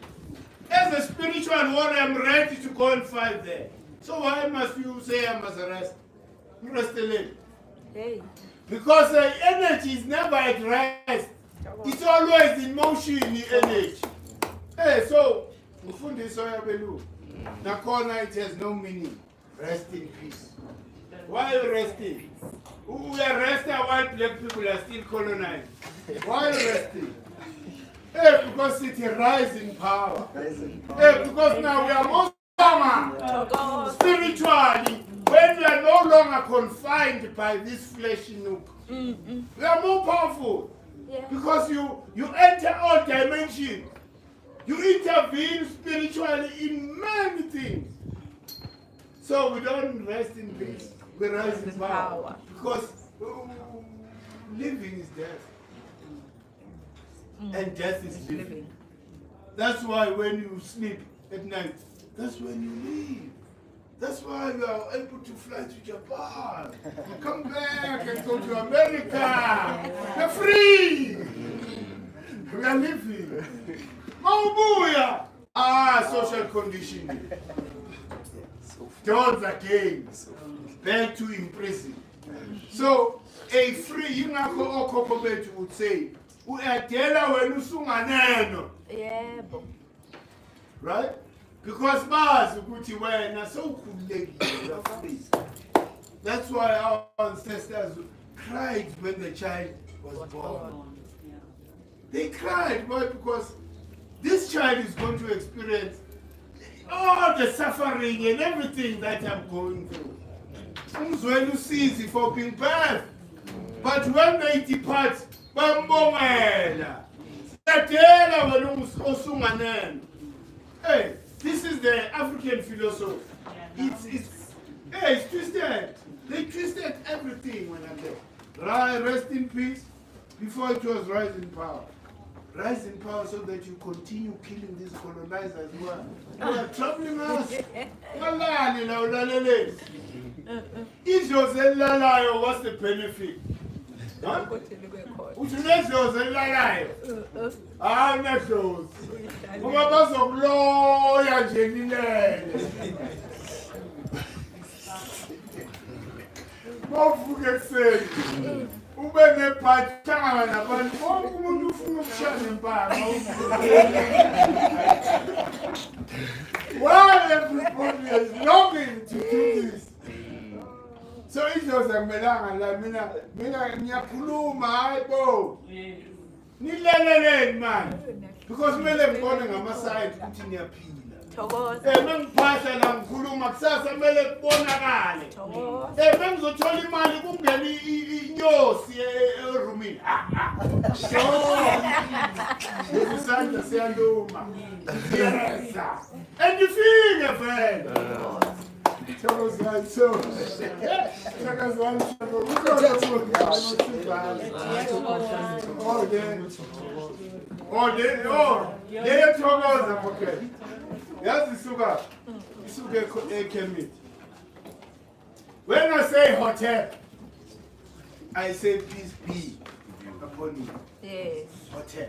As a spiritual warrior, I'm ready to go and fight there. So why must you say I must rest? Rest a little. Hey. Because the energy is never at rest. It's always in motion, the energy. Hey, so, Nakona, it has no meaning. Rest in peace. Why are you resting? We are resting while black people are still colonized. Why are you resting? Hey, because it is rising power. Hey, because now we are more stronger spiritually. When we are no longer confined by this fleshy nook, we are more powerful. Yeah. Because you enter all dimensions. You intervene spiritually in many things. So we don't rest in peace. We rise in power. Because living is death. and death is living. That's why when you sleep at night, that's when you leave. That's why we are able to fly to Japan, come back and go to America. We're free. We are living. Maubuya. Social conditioning. Doors again. Back to in prison. So, a free, you know, would say, right? Because that's why our ancestors cried when the child was born. They cried, why? Because this child is going to experience all the suffering and everything that I'm going through. Umzwelu sees for being birth. But when they depart, bambongela. Hey, this is the African philosophy. It's twisted. They twisted everything when I'm there. Rest in peace. Before it was rise in power. Rise in power so that you continue killing these colonizers who are troubling us. If you're saying what's the benefit? Huh? Which makes you say lie. I'm not those. What of lawyer Jenny? What forget say? Ubene patana, but umuntu ufuna ukushaya impama. Why everybody is longing to do this? So it was a melanga la mina ngiyakhuluma hayibo. Nileleleni man. Because mele ngibone ngama-side ukuthi niyaphila. Mengiphatha la ngikhuluma kusasa mele kubonakale. Mengizothola imali kungena inyosi erumini. Isandla siyaluma. Yesa. Andifike vele. When I say hotel, I say peace be upon you. Yes. Hotel.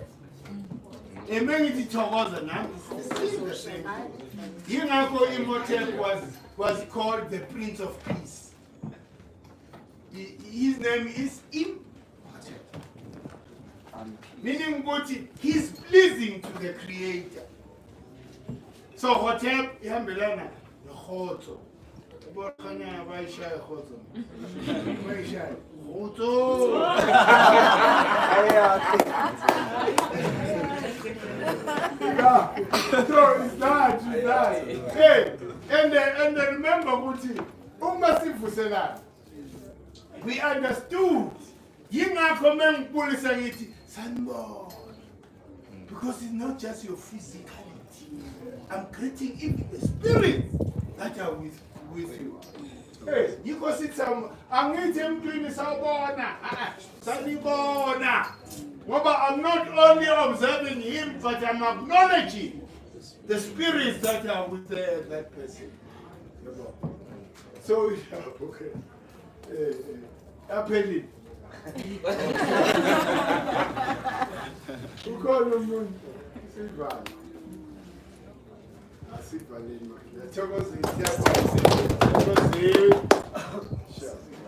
A many together now. The same. You know, Imhotep was called the Prince of Peace. His name is Imhotep. Meaning what he's pleasing to the Creator. So Hotep, Yambelana, the Hoto. Why shy Hoto? Why shy? Hoto! So it's that. Hey, and remember Guti, we understood. Because it's not just your physicality. I'm creating even the spirit that are with you. Hey, you go sit some. I'm eating doing Sabona. I'm not only observing him, but I'm acknowledging the spirits that are with that person. So, okay. Appelling. Who called him? Silva. Silva.